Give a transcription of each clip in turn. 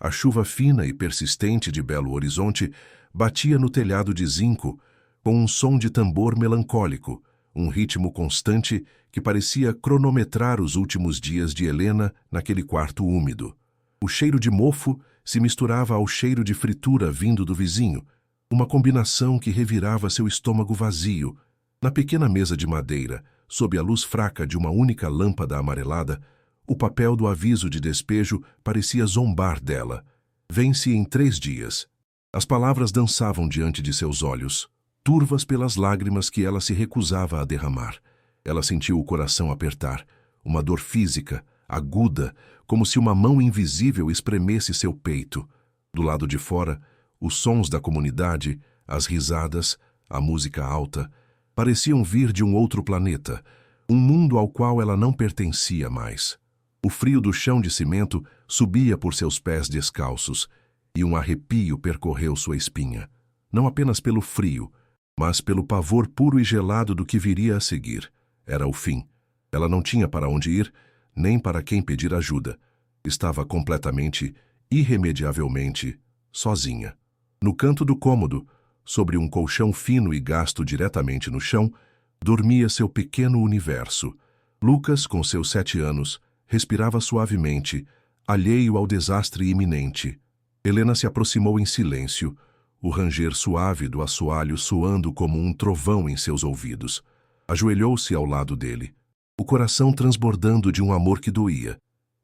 A chuva fina e persistente de Belo Horizonte batia no telhado de zinco com um som de tambor melancólico, um ritmo constante que parecia cronometrar os últimos dias de Helena naquele quarto úmido. O cheiro de mofo se misturava ao cheiro de fritura vindo do vizinho, uma combinação que revirava seu estômago vazio. Na pequena mesa de madeira, sob a luz fraca de uma única lâmpada amarelada, o papel do aviso de despejo parecia zombar dela. Vence em 3 dias. As palavras dançavam diante de seus olhos, turvas pelas lágrimas que ela se recusava a derramar. Ela sentiu o coração apertar, uma dor física, aguda, como se uma mão invisível espremesse seu peito. Do lado de fora, os sons da comunidade, as risadas, a música alta, pareciam vir de um outro planeta, um mundo ao qual ela não pertencia mais. O frio do chão de cimento subia por seus pés descalços, e um arrepio percorreu sua espinha, não apenas pelo frio, mas pelo pavor puro e gelado do que viria a seguir. Era o fim. Ela não tinha para onde ir, nem para quem pedir ajuda. Estava completamente, irremediavelmente, sozinha. No canto do cômodo, sobre um colchão fino e gasto diretamente no chão, dormia seu pequeno universo. Lucas, com seus 7 anos, respirava suavemente, alheio ao desastre iminente. Helena se aproximou em silêncio, o ranger suave do assoalho soando como um trovão em seus ouvidos. Ajoelhou-se ao lado dele, o coração transbordando de um amor que doía,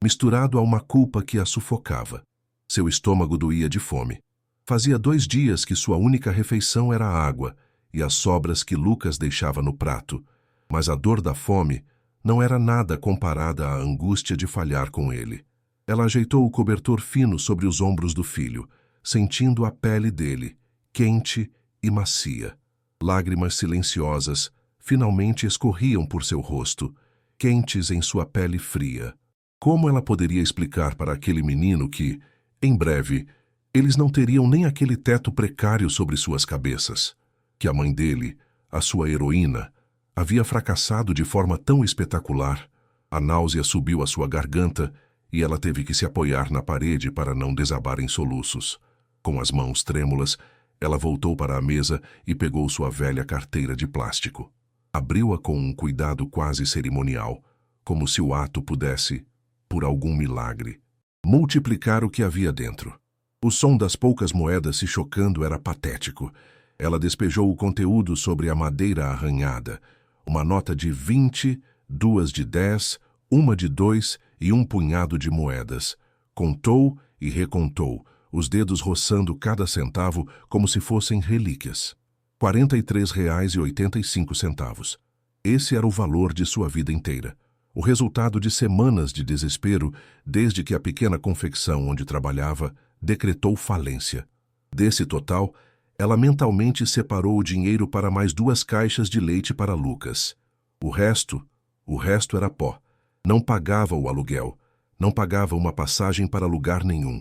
misturado a uma culpa que a sufocava. Seu estômago doía de fome. Fazia 2 dias que sua única refeição era a água e as sobras que Lucas deixava no prato, mas a dor da fome não era nada comparada à angústia de falhar com ele. Ela ajeitou o cobertor fino sobre os ombros do filho, sentindo a pele dele, quente e macia. Lágrimas silenciosas finalmente escorriam por seu rosto, quentes em sua pele fria. Como ela poderia explicar para aquele menino que, em breve, eles não teriam nem aquele teto precário sobre suas cabeças? Que a mãe dele, a sua heroína, havia fracassado de forma tão espetacular. A náusea subiu à sua garganta e ela teve que se apoiar na parede para não desabar em soluços. Com as mãos trêmulas, ela voltou para a mesa e pegou sua velha carteira de plástico. Abriu-a com um cuidado quase cerimonial, como se o ato pudesse, por algum milagre, multiplicar o que havia dentro. O som das poucas moedas se chocando era patético. Ela despejou o conteúdo sobre a madeira arranhada. Uma nota de 20, 2 de 10, uma de 2 e um punhado de moedas. Contou e recontou, os dedos roçando cada centavo como se fossem relíquias. R$ 43,85. Esse era o valor de sua vida inteira. O resultado de semanas de desespero, desde que a pequena confecção onde trabalhava decretou falência. Desse total, ela mentalmente separou o dinheiro para mais 2 caixas de leite para Lucas. O resto era pó. Não pagava o aluguel, não pagava uma passagem para lugar nenhum,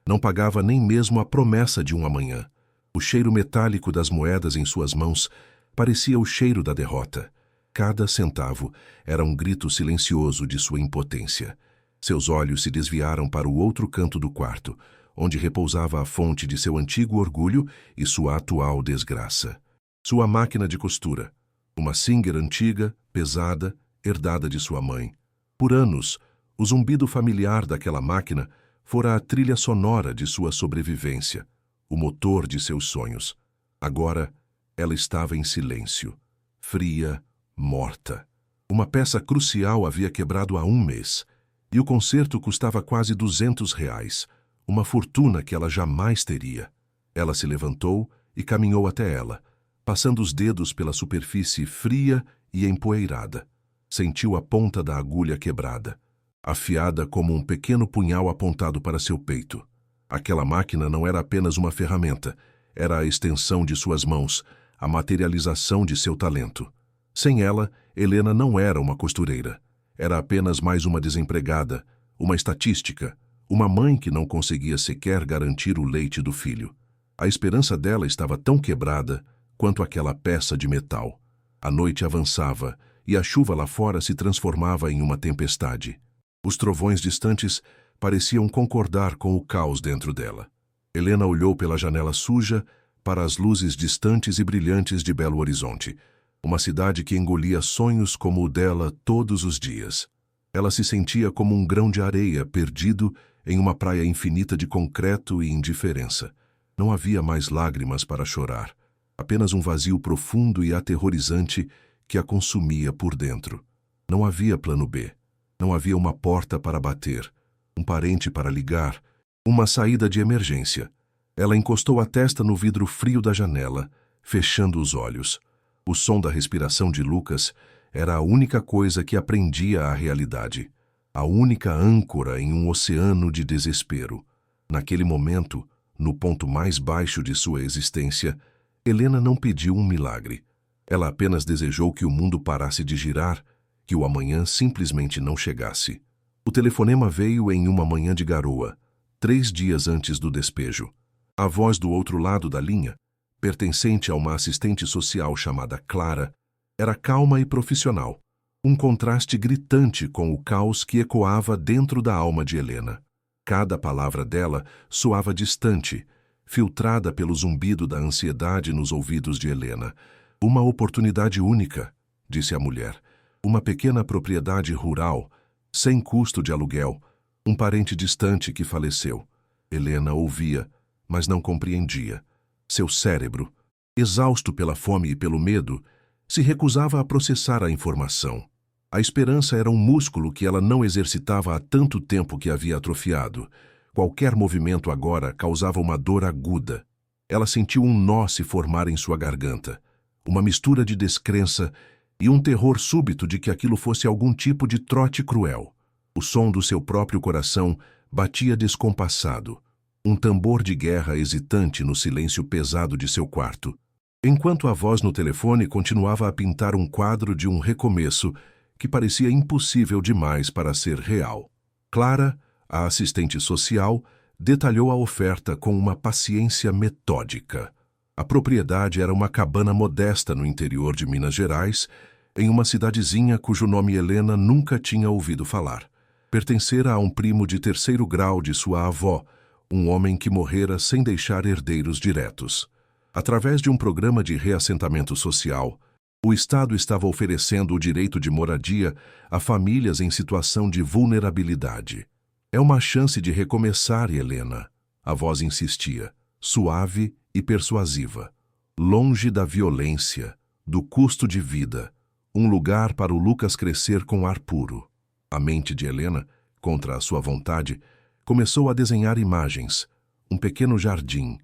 não pagava nem mesmo a promessa de um amanhã. O cheiro metálico das moedas em suas mãos parecia o cheiro da derrota. Cada centavo era um grito silencioso de sua impotência. Seus olhos se desviaram para o outro canto do quarto, onde repousava a fonte de seu antigo orgulho e sua atual desgraça. Sua máquina de costura, uma Singer antiga, pesada, herdada de sua mãe. Por anos, o zumbido familiar daquela máquina fora a trilha sonora de sua sobrevivência, o motor de seus sonhos. Agora, ela estava em silêncio, fria, morta. Uma peça crucial havia quebrado há 1 mês, e o conserto custava quase R$ 200, uma fortuna que ela jamais teria. Ela se levantou e caminhou até ela, passando os dedos pela superfície fria e empoeirada. Sentiu a ponta da agulha quebrada, afiada como um pequeno punhal apontado para seu peito. Aquela máquina não era apenas uma ferramenta, era a extensão de suas mãos, a materialização de seu talento. Sem ela, Helena não era uma costureira. Era apenas mais uma desempregada, uma estatística, uma mãe que não conseguia sequer garantir o leite do filho. A esperança dela estava tão quebrada quanto aquela peça de metal. A noite avançava e a chuva lá fora se transformava em uma tempestade. Os trovões distantes pareciam concordar com o caos dentro dela. Helena olhou pela janela suja para as luzes distantes e brilhantes de Belo Horizonte, uma cidade que engolia sonhos como o dela todos os dias. Ela se sentia como um grão de areia perdido em uma praia infinita de concreto e indiferença. Não havia mais lágrimas para chorar, apenas um vazio profundo e aterrorizante que a consumia por dentro. Não havia plano B. Não havia uma porta para bater, um parente para ligar, uma saída de emergência. Ela encostou a testa no vidro frio da janela, fechando os olhos. O som da respiração de Lucas era a única coisa que aprendia a realidade, a única âncora em um oceano de desespero. Naquele momento, no ponto mais baixo de sua existência, Helena não pediu um milagre. Ela apenas desejou que o mundo parasse de girar, que o amanhã simplesmente não chegasse. O telefonema veio em uma manhã de garoa, 3 dias antes do despejo. A voz do outro lado da linha, pertencente a uma assistente social chamada Clara, era calma e profissional, um contraste gritante com o caos que ecoava dentro da alma de Helena. Cada palavra dela soava distante, filtrada pelo zumbido da ansiedade nos ouvidos de Helena. Uma oportunidade única, disse a mulher. Uma pequena propriedade rural, sem custo de aluguel, um parente distante que faleceu. Helena ouvia, mas não compreendia. Seu cérebro, exausto pela fome e pelo medo, se recusava a processar a informação. A esperança era um músculo que ela não exercitava há tanto tempo que havia atrofiado. Qualquer movimento agora causava uma dor aguda. Ela sentiu um nó se formar em sua garganta, uma mistura de descrença e um terror súbito de que aquilo fosse algum tipo de trote cruel. O som do seu próprio coração batia descompassado, um tambor de guerra hesitante no silêncio pesado de seu quarto, enquanto a voz no telefone continuava a pintar um quadro de um recomeço que parecia impossível demais para ser real. Clara, a assistente social, detalhou a oferta com uma paciência metódica. A propriedade era uma cabana modesta no interior de Minas Gerais, em uma cidadezinha cujo nome Helena nunca tinha ouvido falar. Pertencera a um primo de 3º grau de sua avó, um homem que morrera sem deixar herdeiros diretos. Através de um programa de reassentamento social, o Estado estava oferecendo o direito de moradia a famílias em situação de vulnerabilidade. É uma chance de recomeçar, Helena, a voz insistia, suave e persuasiva. Longe da violência, do custo de vida, um lugar para o Lucas crescer com ar puro. A mente de Helena, contra a sua vontade, começou a desenhar imagens. Um pequeno jardim,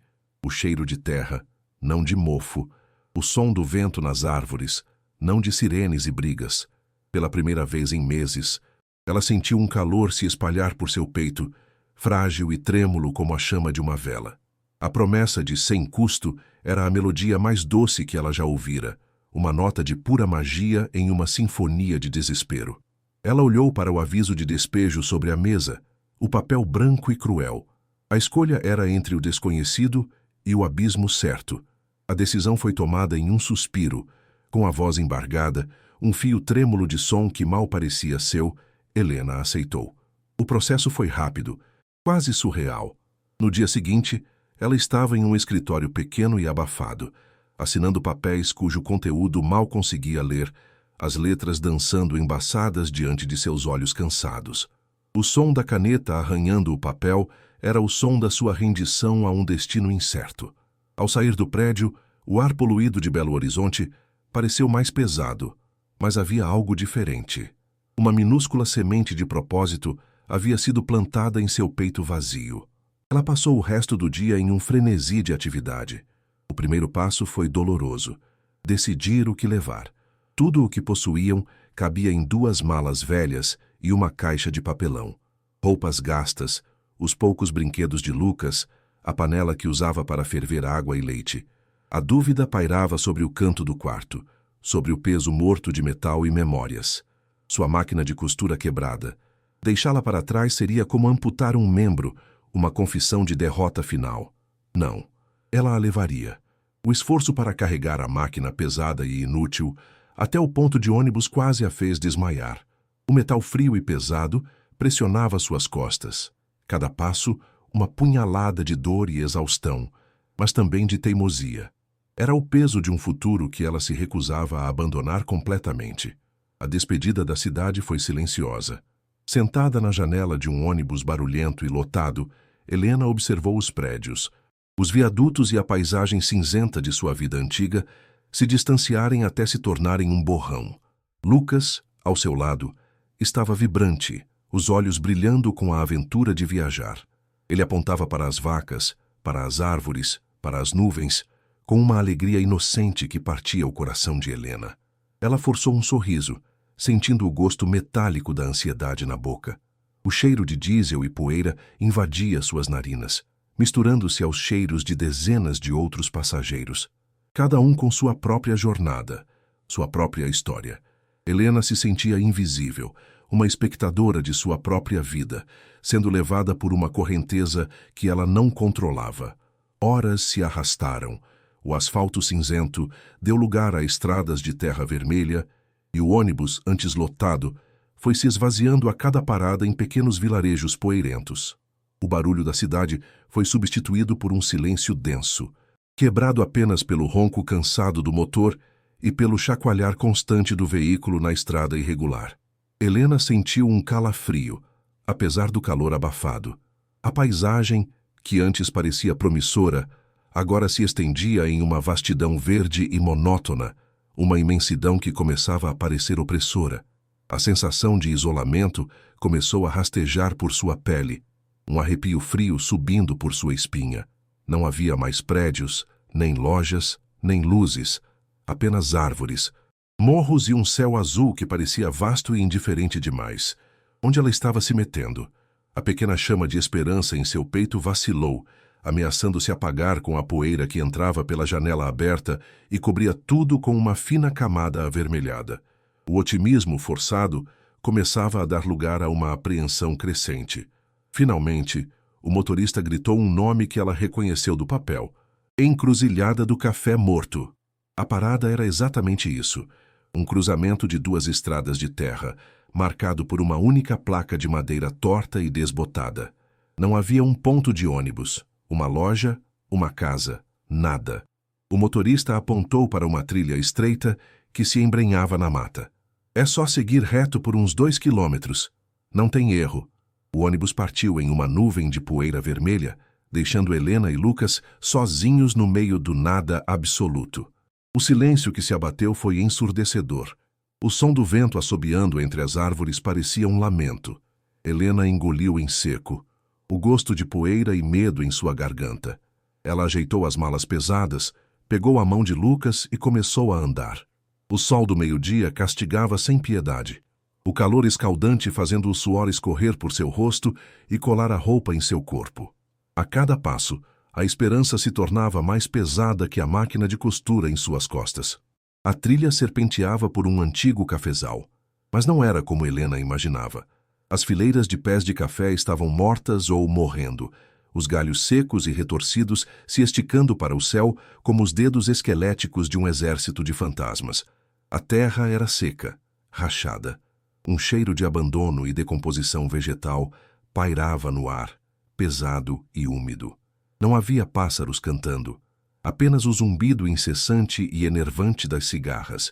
o cheiro de terra, não de mofo, o som do vento nas árvores, não de sirenes e brigas. Pela primeira vez em meses, ela sentiu um calor se espalhar por seu peito, frágil e trêmulo como a chama de uma vela. A promessa de sem custo era a melodia mais doce que ela já ouvira, uma nota de pura magia em uma sinfonia de desespero. Ela olhou para o aviso de despejo sobre a mesa, o papel branco e cruel. A escolha era entre o desconhecido e o abismo certo. A decisão foi tomada em um suspiro, com a voz embargada, um fio trêmulo de som que mal parecia seu. Helena aceitou. O processo foi rápido, quase surreal. No dia seguinte, ela estava em um escritório pequeno e abafado, assinando papéis cujo conteúdo mal conseguia ler, as letras dançando embaçadas diante de seus olhos cansados. O som da caneta arranhando o papel era o som da sua rendição a um destino incerto. Ao sair do prédio, o ar poluído de Belo Horizonte pareceu mais pesado, mas havia algo diferente. Uma minúscula semente de propósito havia sido plantada em seu peito vazio. Ela passou o resto do dia em um frenesi de atividade. O primeiro passo foi doloroso: decidir o que levar. Tudo o que possuíam cabia em 2 malas velhas e uma caixa de papelão. Roupas gastas, os poucos brinquedos de Lucas, a panela que usava para ferver água e leite. A dúvida pairava sobre o canto do quarto, sobre o peso morto de metal e memórias. Sua máquina de costura quebrada. Deixá-la para trás seria como amputar um membro, uma confissão de derrota final. Não, ela a levaria. O esforço para carregar a máquina pesada e inútil, até o ponto de ônibus quase a fez desmaiar. O metal frio e pesado pressionava suas costas. Cada passo, uma punhalada de dor e exaustão, mas também de teimosia. Era o peso de um futuro que ela se recusava a abandonar completamente. A despedida da cidade foi silenciosa. Sentada na janela de um ônibus barulhento e lotado, Helena observou os prédios, os viadutos e a paisagem cinzenta de sua vida antiga se distanciarem até se tornarem um borrão. Lucas, ao seu lado, estava vibrante, os olhos brilhando com a aventura de viajar. Ele apontava para as vacas, para as árvores, para as nuvens, com uma alegria inocente que partia o coração de Helena. Ela forçou um sorriso, sentindo o gosto metálico da ansiedade na boca. O cheiro de diesel e poeira invadia suas narinas, misturando-se aos cheiros de dezenas de outros passageiros, cada um com sua própria jornada, sua própria história. Helena se sentia invisível, uma espectadora de sua própria vida, sendo levada por uma correnteza que ela não controlava. Horas se arrastaram. O asfalto cinzento deu lugar a estradas de terra vermelha e o ônibus, antes lotado, foi se esvaziando a cada parada em pequenos vilarejos poeirentos. O barulho da cidade foi substituído por um silêncio denso, quebrado apenas pelo ronco cansado do motor e pelo chacoalhar constante do veículo na estrada irregular. Helena sentiu um calafrio, apesar do calor abafado. A paisagem, que antes parecia promissora, agora se estendia em uma vastidão verde e monótona, uma imensidão que começava a parecer opressora. A sensação de isolamento começou a rastejar por sua pele, um arrepio frio subindo por sua espinha. Não havia mais prédios, nem lojas, nem luzes, apenas árvores, morros e um céu azul que parecia vasto e indiferente demais. Onde ela estava se metendo? A pequena chama de esperança em seu peito vacilou, ameaçando se apagar com a poeira que entrava pela janela aberta e cobria tudo com uma fina camada avermelhada. O otimismo forçado começava a dar lugar a uma apreensão crescente. Finalmente, o motorista gritou um nome que ela reconheceu do papel: Encruzilhada do Café Morto. A parada era exatamente isso, um cruzamento de duas estradas de terra, marcado por uma única placa de madeira torta e desbotada. Não havia um ponto de ônibus, uma loja, uma casa, nada. O motorista apontou para uma trilha estreita que se embrenhava na mata. É só seguir reto por uns 2 quilômetros. Não tem erro. O ônibus partiu em uma nuvem de poeira vermelha, deixando Helena e Lucas sozinhos no meio do nada absoluto. O silêncio que se abateu foi ensurdecedor. O som do vento assobiando entre as árvores parecia um lamento. Helena engoliu em seco, o gosto de poeira e medo em sua garganta. Ela ajeitou as malas pesadas, pegou a mão de Lucas e começou a andar. O sol do meio-dia castigava sem piedade, o calor escaldante fazendo o suor escorrer por seu rosto e colar a roupa em seu corpo. A cada passo, a esperança se tornava mais pesada que a máquina de costura em suas costas. A trilha serpenteava por um antigo cafezal, mas não era como Helena imaginava. As fileiras de pés de café estavam mortas ou morrendo, os galhos secos e retorcidos se esticando para o céu como os dedos esqueléticos de um exército de fantasmas. A terra era seca, rachada. Um cheiro de abandono e decomposição vegetal pairava no ar, pesado e úmido. Não havia pássaros cantando, apenas o zumbido incessante e enervante das cigarras,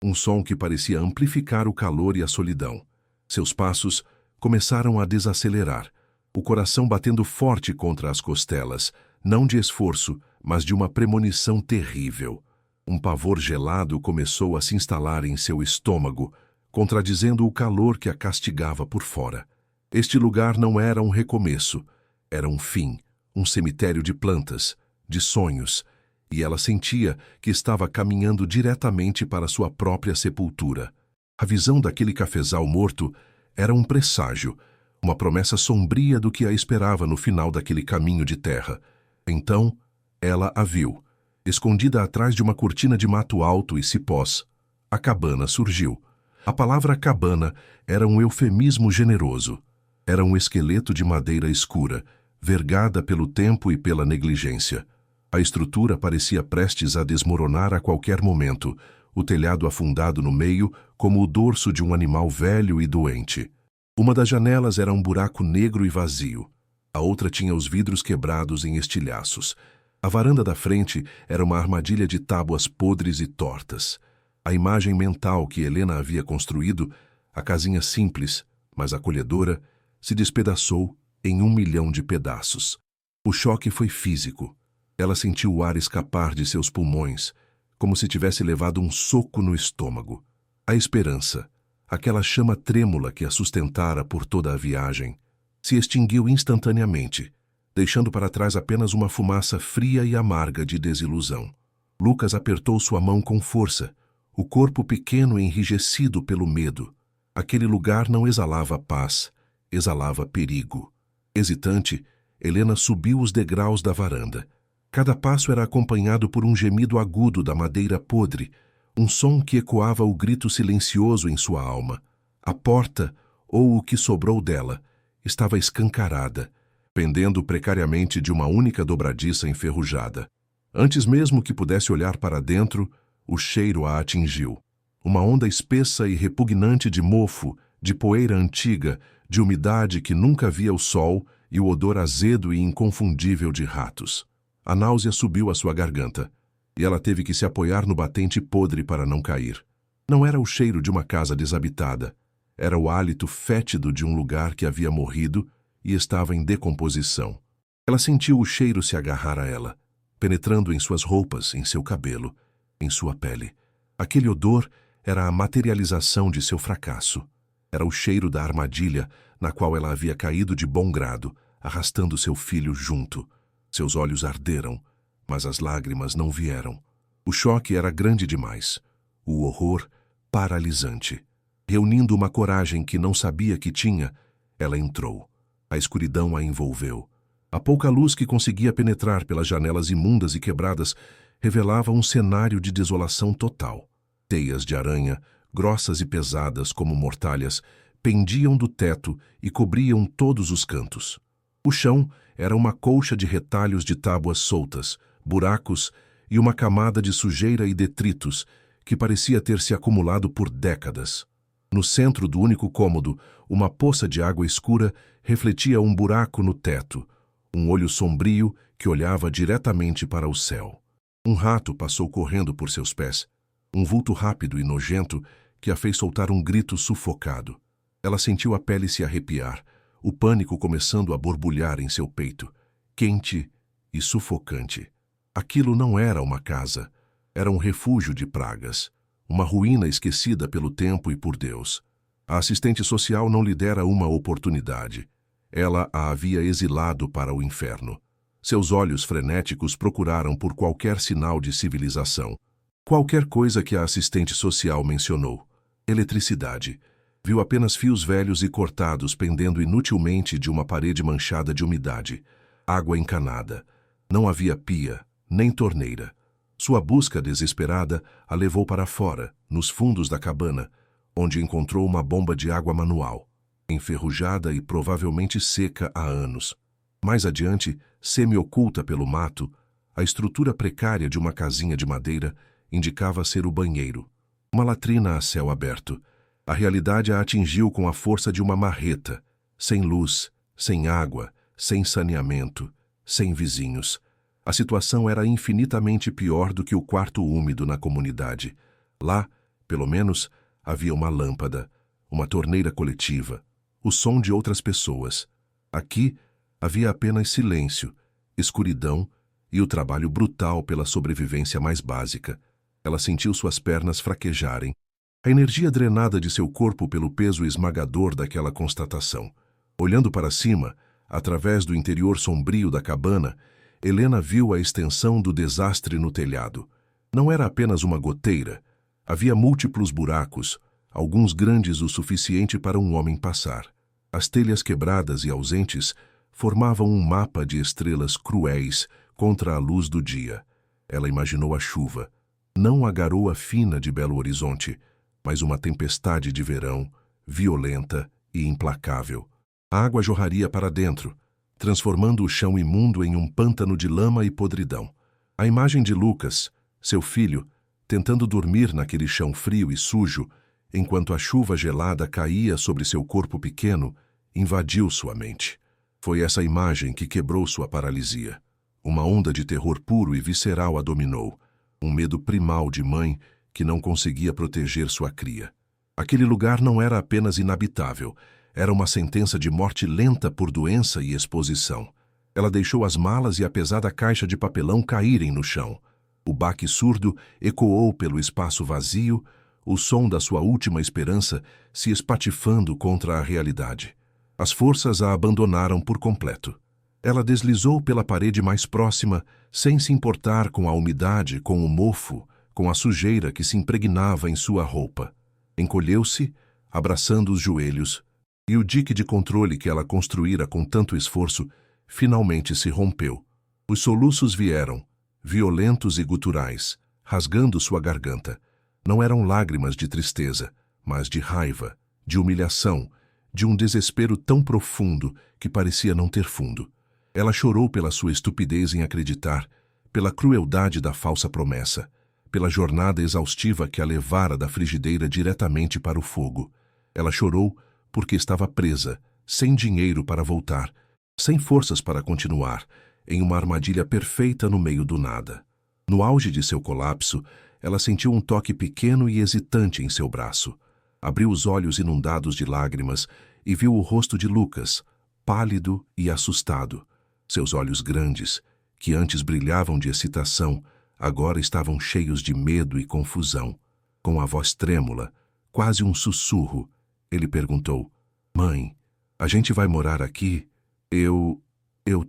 um som que parecia amplificar o calor e a solidão. Seus passos começaram a desacelerar, o coração batendo forte contra as costelas, não de esforço, mas de uma premonição terrível. Um pavor gelado começou a se instalar em seu estômago, contradizendo o calor que a castigava por fora. Este lugar não era um recomeço, era um fim, um cemitério de plantas, de sonhos, e ela sentia que estava caminhando diretamente para sua própria sepultura. A visão daquele cafezal morto era um presságio, uma promessa sombria do que a esperava no final daquele caminho de terra. Então, ela a viu, escondida atrás de uma cortina de mato alto e cipós. A cabana surgiu. A palavra cabana era um eufemismo generoso. Era um esqueleto de madeira escura, vergada pelo tempo e pela negligência. A estrutura parecia prestes a desmoronar a qualquer momento, o telhado afundado no meio como o dorso de um animal velho e doente. Uma das janelas era um buraco negro e vazio. A outra tinha os vidros quebrados em estilhaços. A varanda da frente era uma armadilha de tábuas podres e tortas. A imagem mental que Helena havia construído, a casinha simples, mas acolhedora, se despedaçou em 1 milhão de pedaços. O choque foi físico. Ela sentiu o ar escapar de seus pulmões, como se tivesse levado um soco no estômago. A esperança, aquela chama trêmula que a sustentara por toda a viagem, se extinguiu instantaneamente, deixando para trás apenas uma fumaça fria e amarga de desilusão. Lucas apertou sua mão com força, o corpo pequeno enrijecido pelo medo. Aquele lugar não exalava paz, exalava perigo. Hesitante, Helena subiu os degraus da varanda. Cada passo era acompanhado por um gemido agudo da madeira podre, um som que ecoava o grito silencioso em sua alma. A porta, ou o que sobrou dela, estava escancarada, pendendo precariamente de uma única dobradiça enferrujada. Antes mesmo que pudesse olhar para dentro, o cheiro a atingiu. Uma onda espessa e repugnante de mofo, de poeira antiga, de umidade que nunca via o sol e o odor azedo e inconfundível de ratos. A náusea subiu à sua garganta, e ela teve que se apoiar no batente podre para não cair. Não era o cheiro de uma casa desabitada. Era o hálito fétido de um lugar que havia morrido e estava em decomposição. Ela sentiu o cheiro se agarrar a ela, penetrando em suas roupas, em seu cabelo, em sua pele. Aquele odor era a materialização de seu fracasso. Era o cheiro da armadilha na qual ela havia caído de bom grado, arrastando seu filho junto. Seus olhos arderam, mas as lágrimas não vieram. O choque era grande demais. O horror paralisante. Reunindo uma coragem que não sabia que tinha, ela entrou. A escuridão a envolveu. A pouca luz que conseguia penetrar pelas janelas imundas e quebradas revelava um cenário de desolação total. Teias de aranha, grossas e pesadas como mortalhas, pendiam do teto e cobriam todos os cantos. O chão era uma colcha de retalhos de tábuas soltas, buracos e uma camada de sujeira e detritos que parecia ter se acumulado por décadas. No centro do único cômodo, uma poça de água escura refletia um buraco no teto, um olho sombrio que olhava diretamente para o céu. Um rato passou correndo por seus pés, um vulto rápido e nojento que a fez soltar um grito sufocado. Ela sentiu a pele se arrepiar, o pânico começando a borbulhar em seu peito, quente e sufocante. Aquilo não era uma casa, era um refúgio de pragas, uma ruína esquecida pelo tempo e por Deus. A assistente social não lhe dera uma oportunidade. Ela a havia exilado para o inferno. Seus olhos frenéticos procuraram por qualquer sinal de civilização. Qualquer coisa que a assistente social mencionou. Eletricidade. Viu apenas fios velhos e cortados pendendo inutilmente de uma parede manchada de umidade. Água encanada. Não havia pia, nem torneira. Sua busca desesperada a levou para fora, nos fundos da cabana, onde encontrou uma bomba de água manual, enferrujada e provavelmente seca há anos. Mais adiante, semi-oculta pelo mato, a estrutura precária de uma casinha de madeira indicava ser o banheiro. Uma latrina a céu aberto. A realidade a atingiu com a força de uma marreta, sem luz, sem água, sem saneamento, sem vizinhos. A situação era infinitamente pior do que o quarto úmido na comunidade. Lá, pelo menos, havia uma lâmpada, uma torneira coletiva, o som de outras pessoas. Aqui, havia apenas silêncio, escuridão e o trabalho brutal pela sobrevivência mais básica. Ela sentiu suas pernas fraquejarem, a energia drenada de seu corpo pelo peso esmagador daquela constatação. Olhando para cima, através do interior sombrio da cabana, Helena viu a extensão do desastre no telhado. Não era apenas uma goteira. Havia múltiplos buracos, alguns grandes o suficiente para um homem passar. As telhas quebradas e ausentes formavam um mapa de estrelas cruéis contra a luz do dia. Ela imaginou a chuva, não a garoa fina de Belo Horizonte, mas uma tempestade de verão, violenta e implacável. A água jorraria para dentro, transformando o chão imundo em um pântano de lama e podridão. A imagem de Lucas, seu filho, tentando dormir naquele chão frio e sujo, enquanto a chuva gelada caía sobre seu corpo pequeno, invadiu sua mente. Foi essa imagem que quebrou sua paralisia. Uma onda de terror puro e visceral a dominou, um medo primal de mãe que não conseguia proteger sua cria. Aquele lugar não era apenas inabitável, era uma sentença de morte lenta por doença e exposição. Ela deixou as malas e a pesada caixa de papelão caírem no chão. O baque surdo ecoou pelo espaço vazio, o som da sua última esperança se espatifando contra a realidade. As forças a abandonaram por completo. Ela deslizou pela parede mais próxima, sem se importar com a umidade, com o mofo, com a sujeira que se impregnava em sua roupa. Encolheu-se, abraçando os joelhos, e o dique de controle que ela construíra com tanto esforço finalmente se rompeu. Os soluços vieram, violentos e guturais, rasgando sua garganta. Não eram lágrimas de tristeza, mas de raiva, de humilhação, de um desespero tão profundo que parecia não ter fundo. Ela chorou pela sua estupidez em acreditar, pela crueldade da falsa promessa, pela jornada exaustiva que a levara da frigideira diretamente para o fogo. Ela chorou porque estava presa, sem dinheiro para voltar, sem forças para continuar, em uma armadilha perfeita no meio do nada. No auge de seu colapso, ela sentiu um toque pequeno e hesitante em seu braço. Abriu os olhos inundados de lágrimas e viu o rosto de Lucas, pálido e assustado. Seus olhos grandes, que antes brilhavam de excitação, agora estavam cheios de medo e confusão. Com a voz trêmula, quase um sussurro, ele perguntou: "Mãe, a gente vai morar aqui? Eu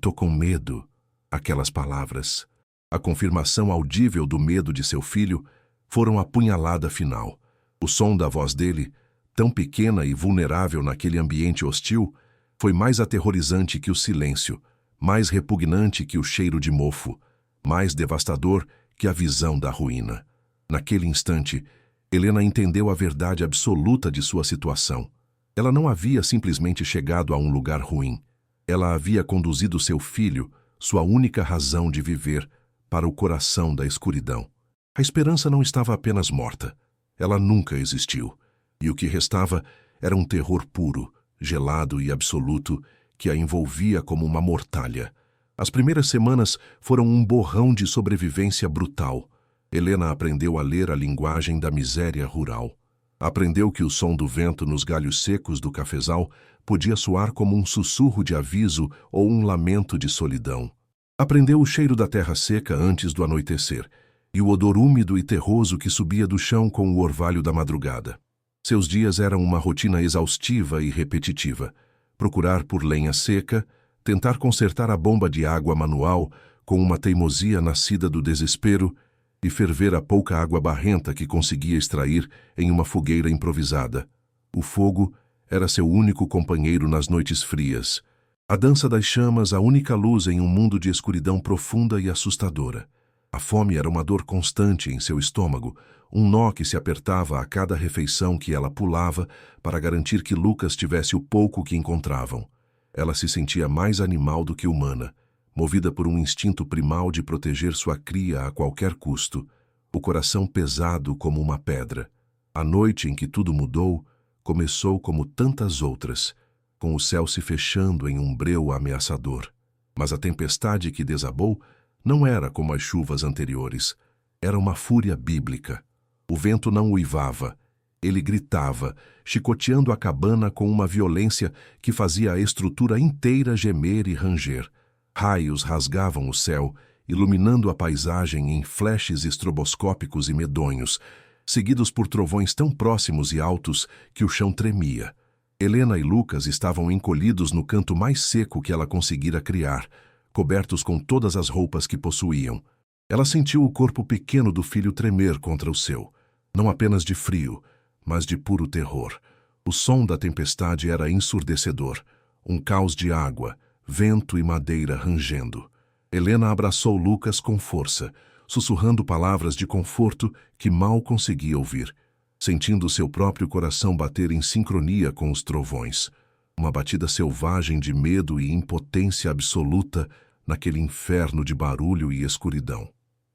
tô com medo." Aquelas palavras, a confirmação audível do medo de seu filho, foram a punhalada final. O som da voz dele, tão pequena e vulnerável naquele ambiente hostil, foi mais aterrorizante que o silêncio, mais repugnante que o cheiro de mofo, mais devastador que a visão da ruína. Naquele instante, Helena entendeu a verdade absoluta de sua situação. Ela não havia simplesmente chegado a um lugar ruim. Ela havia conduzido seu filho, sua única razão de viver, para o coração da escuridão. A esperança não estava apenas morta. Ela nunca existiu. E o que restava era um terror puro, gelado e absoluto, que a envolvia como uma mortalha. As primeiras semanas foram um borrão de sobrevivência brutal. Helena aprendeu a ler a linguagem da miséria rural. Aprendeu que o som do vento nos galhos secos do cafezal podia soar como um sussurro de aviso ou um lamento de solidão. Aprendeu o cheiro da terra seca antes do anoitecer e o odor úmido e terroso que subia do chão com o orvalho da madrugada. Seus dias eram uma rotina exaustiva e repetitiva. Procurar por lenha seca, tentar consertar a bomba de água manual com uma teimosia nascida do desespero e ferver a pouca água barrenta que conseguia extrair em uma fogueira improvisada. O fogo era seu único companheiro nas noites frias. A dança das chamas, a única luz em um mundo de escuridão profunda e assustadora. A fome era uma dor constante em seu estômago, um nó que se apertava a cada refeição que ela pulava para garantir que Lucas tivesse o pouco que encontravam. Ela se sentia mais animal do que humana, movida por um instinto primal de proteger sua cria a qualquer custo, o coração pesado como uma pedra. A noite em que tudo mudou começou como tantas outras, com o céu se fechando em um breu ameaçador. Mas a tempestade que desabou não era como as chuvas anteriores. Era uma fúria bíblica. O vento não uivava. Ele gritava, chicoteando a cabana com uma violência que fazia a estrutura inteira gemer e ranger. Raios rasgavam o céu, iluminando a paisagem em flashes estroboscópicos e medonhos, seguidos por trovões tão próximos e altos que o chão tremia. Helena e Lucas estavam encolhidos no canto mais seco que ela conseguira criar, cobertos com todas as roupas que possuíam. Ela sentiu o corpo pequeno do filho tremer contra o seu, não apenas de frio, mas de puro terror. O som da tempestade era ensurdecedor, um caos de água, vento e madeira rangendo. Helena abraçou Lucas com força, sussurrando palavras de conforto que mal conseguia ouvir, sentindo seu próprio coração bater em sincronia com os trovões. Uma batida selvagem de medo e impotência absoluta naquele inferno de barulho e escuridão.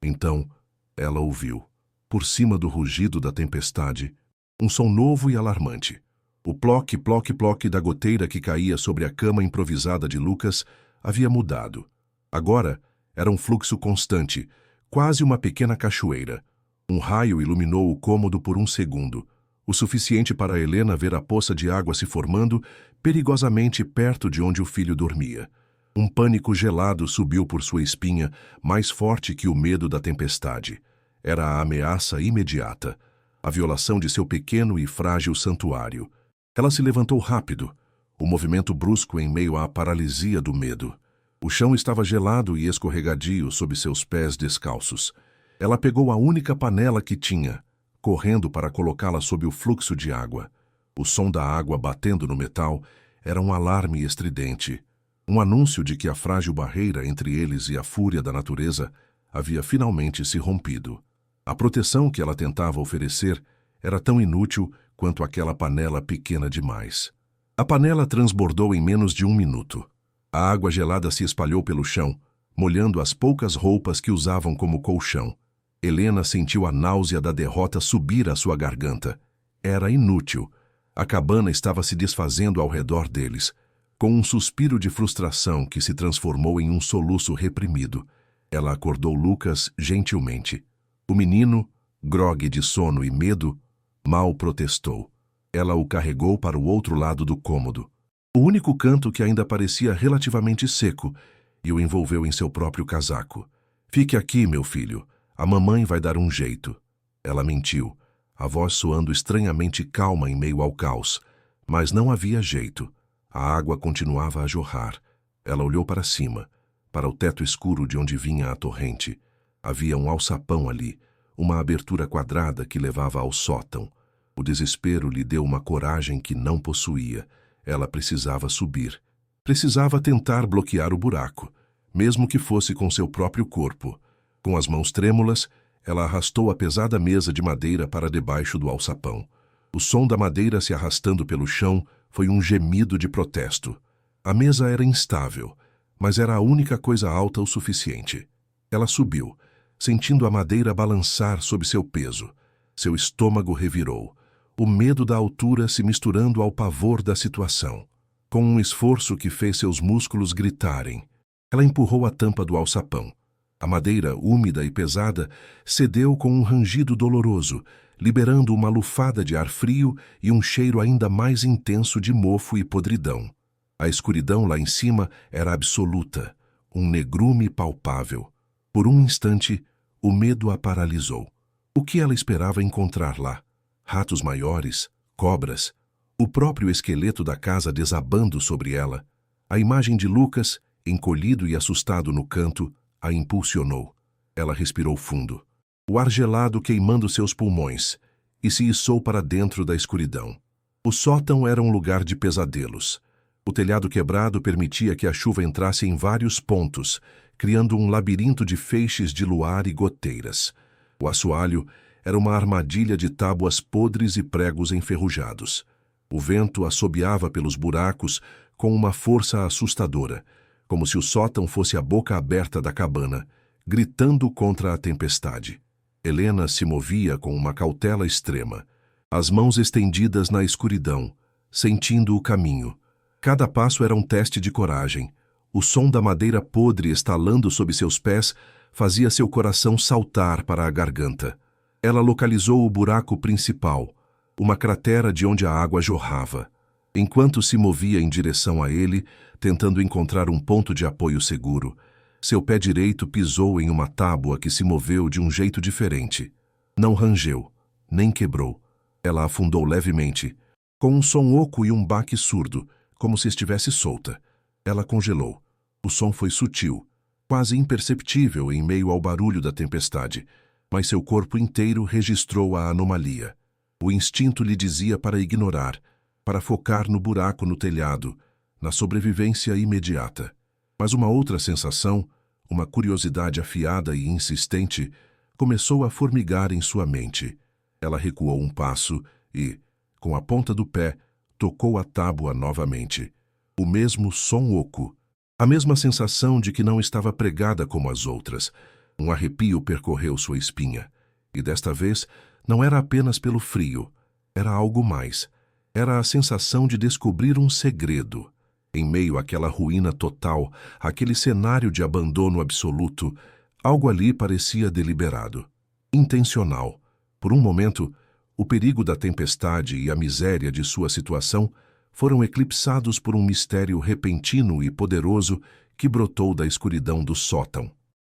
Então, ela ouviu, por cima do rugido da tempestade, um som novo e alarmante. O ploque, ploque, ploque da goteira que caía sobre a cama improvisada de Lucas havia mudado. Agora era um fluxo constante, quase uma pequena cachoeira. Um raio iluminou o cômodo por um segundo, o suficiente para Helena ver a poça de água se formando perigosamente perto de onde o filho dormia. Um pânico gelado subiu por sua espinha, mais forte que o medo da tempestade. Era a ameaça imediata, a violação de seu pequeno e frágil santuário. Ela se levantou rápido, o movimento brusco em meio à paralisia do medo. O chão estava gelado e escorregadio sob seus pés descalços. Ela pegou a única panela que tinha, correndo para colocá-la sob o fluxo de água. O som da água batendo no metal era um alarme estridente, um anúncio de que a frágil barreira entre eles e a fúria da natureza havia finalmente se rompido. A proteção que ela tentava oferecer era tão inútil quanto aquela panela pequena demais. A panela transbordou em menos de 1 minuto. A água gelada se espalhou pelo chão, molhando as poucas roupas que usavam como colchão. Helena sentiu a náusea da derrota subir à sua garganta. Era inútil. A cabana estava se desfazendo ao redor deles. Com um suspiro de frustração que se transformou em um soluço reprimido, ela acordou Lucas gentilmente. O menino, grogue de sono e medo, mal protestou. Ela o carregou para o outro lado do cômodo, o único canto que ainda parecia relativamente seco, e o envolveu em seu próprio casaco. "Fique aqui, meu filho. A mamãe vai dar um jeito." Ela mentiu, a voz soando estranhamente calma em meio ao caos. Mas não havia jeito. A água continuava a jorrar. Ela olhou para cima, para o teto escuro de onde vinha a torrente. Havia um alçapão ali, uma abertura quadrada que levava ao sótão. O desespero lhe deu uma coragem que não possuía. Ela precisava subir. Precisava tentar bloquear o buraco, mesmo que fosse com seu próprio corpo. Com as mãos trêmulas, ela arrastou a pesada mesa de madeira para debaixo do alçapão. O som da madeira se arrastando pelo chão foi um gemido de protesto. A mesa era instável, mas era a única coisa alta o suficiente. Ela subiu, sentindo a madeira balançar sob seu peso. Seu estômago revirou, o medo da altura se misturando ao pavor da situação. Com um esforço que fez seus músculos gritarem, ela empurrou a tampa do alçapão. A madeira, úmida e pesada, cedeu com um rangido doloroso, liberando uma lufada de ar frio e um cheiro ainda mais intenso de mofo e podridão. A escuridão lá em cima era absoluta, um negrume palpável. Por um instante, o medo a paralisou. O que ela esperava encontrar lá? Ratos maiores, cobras, o próprio esqueleto da casa desabando sobre ela. A imagem de Lucas, encolhido e assustado no canto, a impulsionou. Ela respirou fundo, o ar gelado queimando seus pulmões, e se içou para dentro da escuridão. O sótão era um lugar de pesadelos. O telhado quebrado permitia que a chuva entrasse em vários pontos, criando um labirinto de feixes de luar e goteiras. O assoalho era uma armadilha de tábuas podres e pregos enferrujados. O vento assobiava pelos buracos com uma força assustadora, como se o sótão fosse a boca aberta da cabana, gritando contra a tempestade. Helena se movia com uma cautela extrema, as mãos estendidas na escuridão, sentindo o caminho. Cada passo era um teste de coragem. O som da madeira podre estalando sob seus pés fazia seu coração saltar para a garganta. Ela localizou o buraco principal, uma cratera de onde a água jorrava. Enquanto se movia em direção a ele, tentando encontrar um ponto de apoio seguro, seu pé direito pisou em uma tábua que se moveu de um jeito diferente. Não rangeu, nem quebrou. Ela afundou levemente, com um som oco e um baque surdo, como se estivesse solta. Ela congelou. O som foi sutil, quase imperceptível em meio ao barulho da tempestade, mas seu corpo inteiro registrou a anomalia. O instinto lhe dizia para ignorar, para focar no buraco no telhado, na sobrevivência imediata. Mas uma outra sensação, uma curiosidade afiada e insistente, começou a formigar em sua mente. Ela recuou um passo e, com a ponta do pé, tocou a tábua novamente. O mesmo som oco, a mesma sensação de que não estava pregada como as outras. Um arrepio percorreu sua espinha. E desta vez, não era apenas pelo frio. Era algo mais. Era a sensação de descobrir um segredo. Em meio àquela ruína total, aquele cenário de abandono absoluto, algo ali parecia deliberado, intencional. Por um momento, o perigo da tempestade e a miséria de sua situação foram eclipsados por um mistério repentino e poderoso que brotou da escuridão do sótão.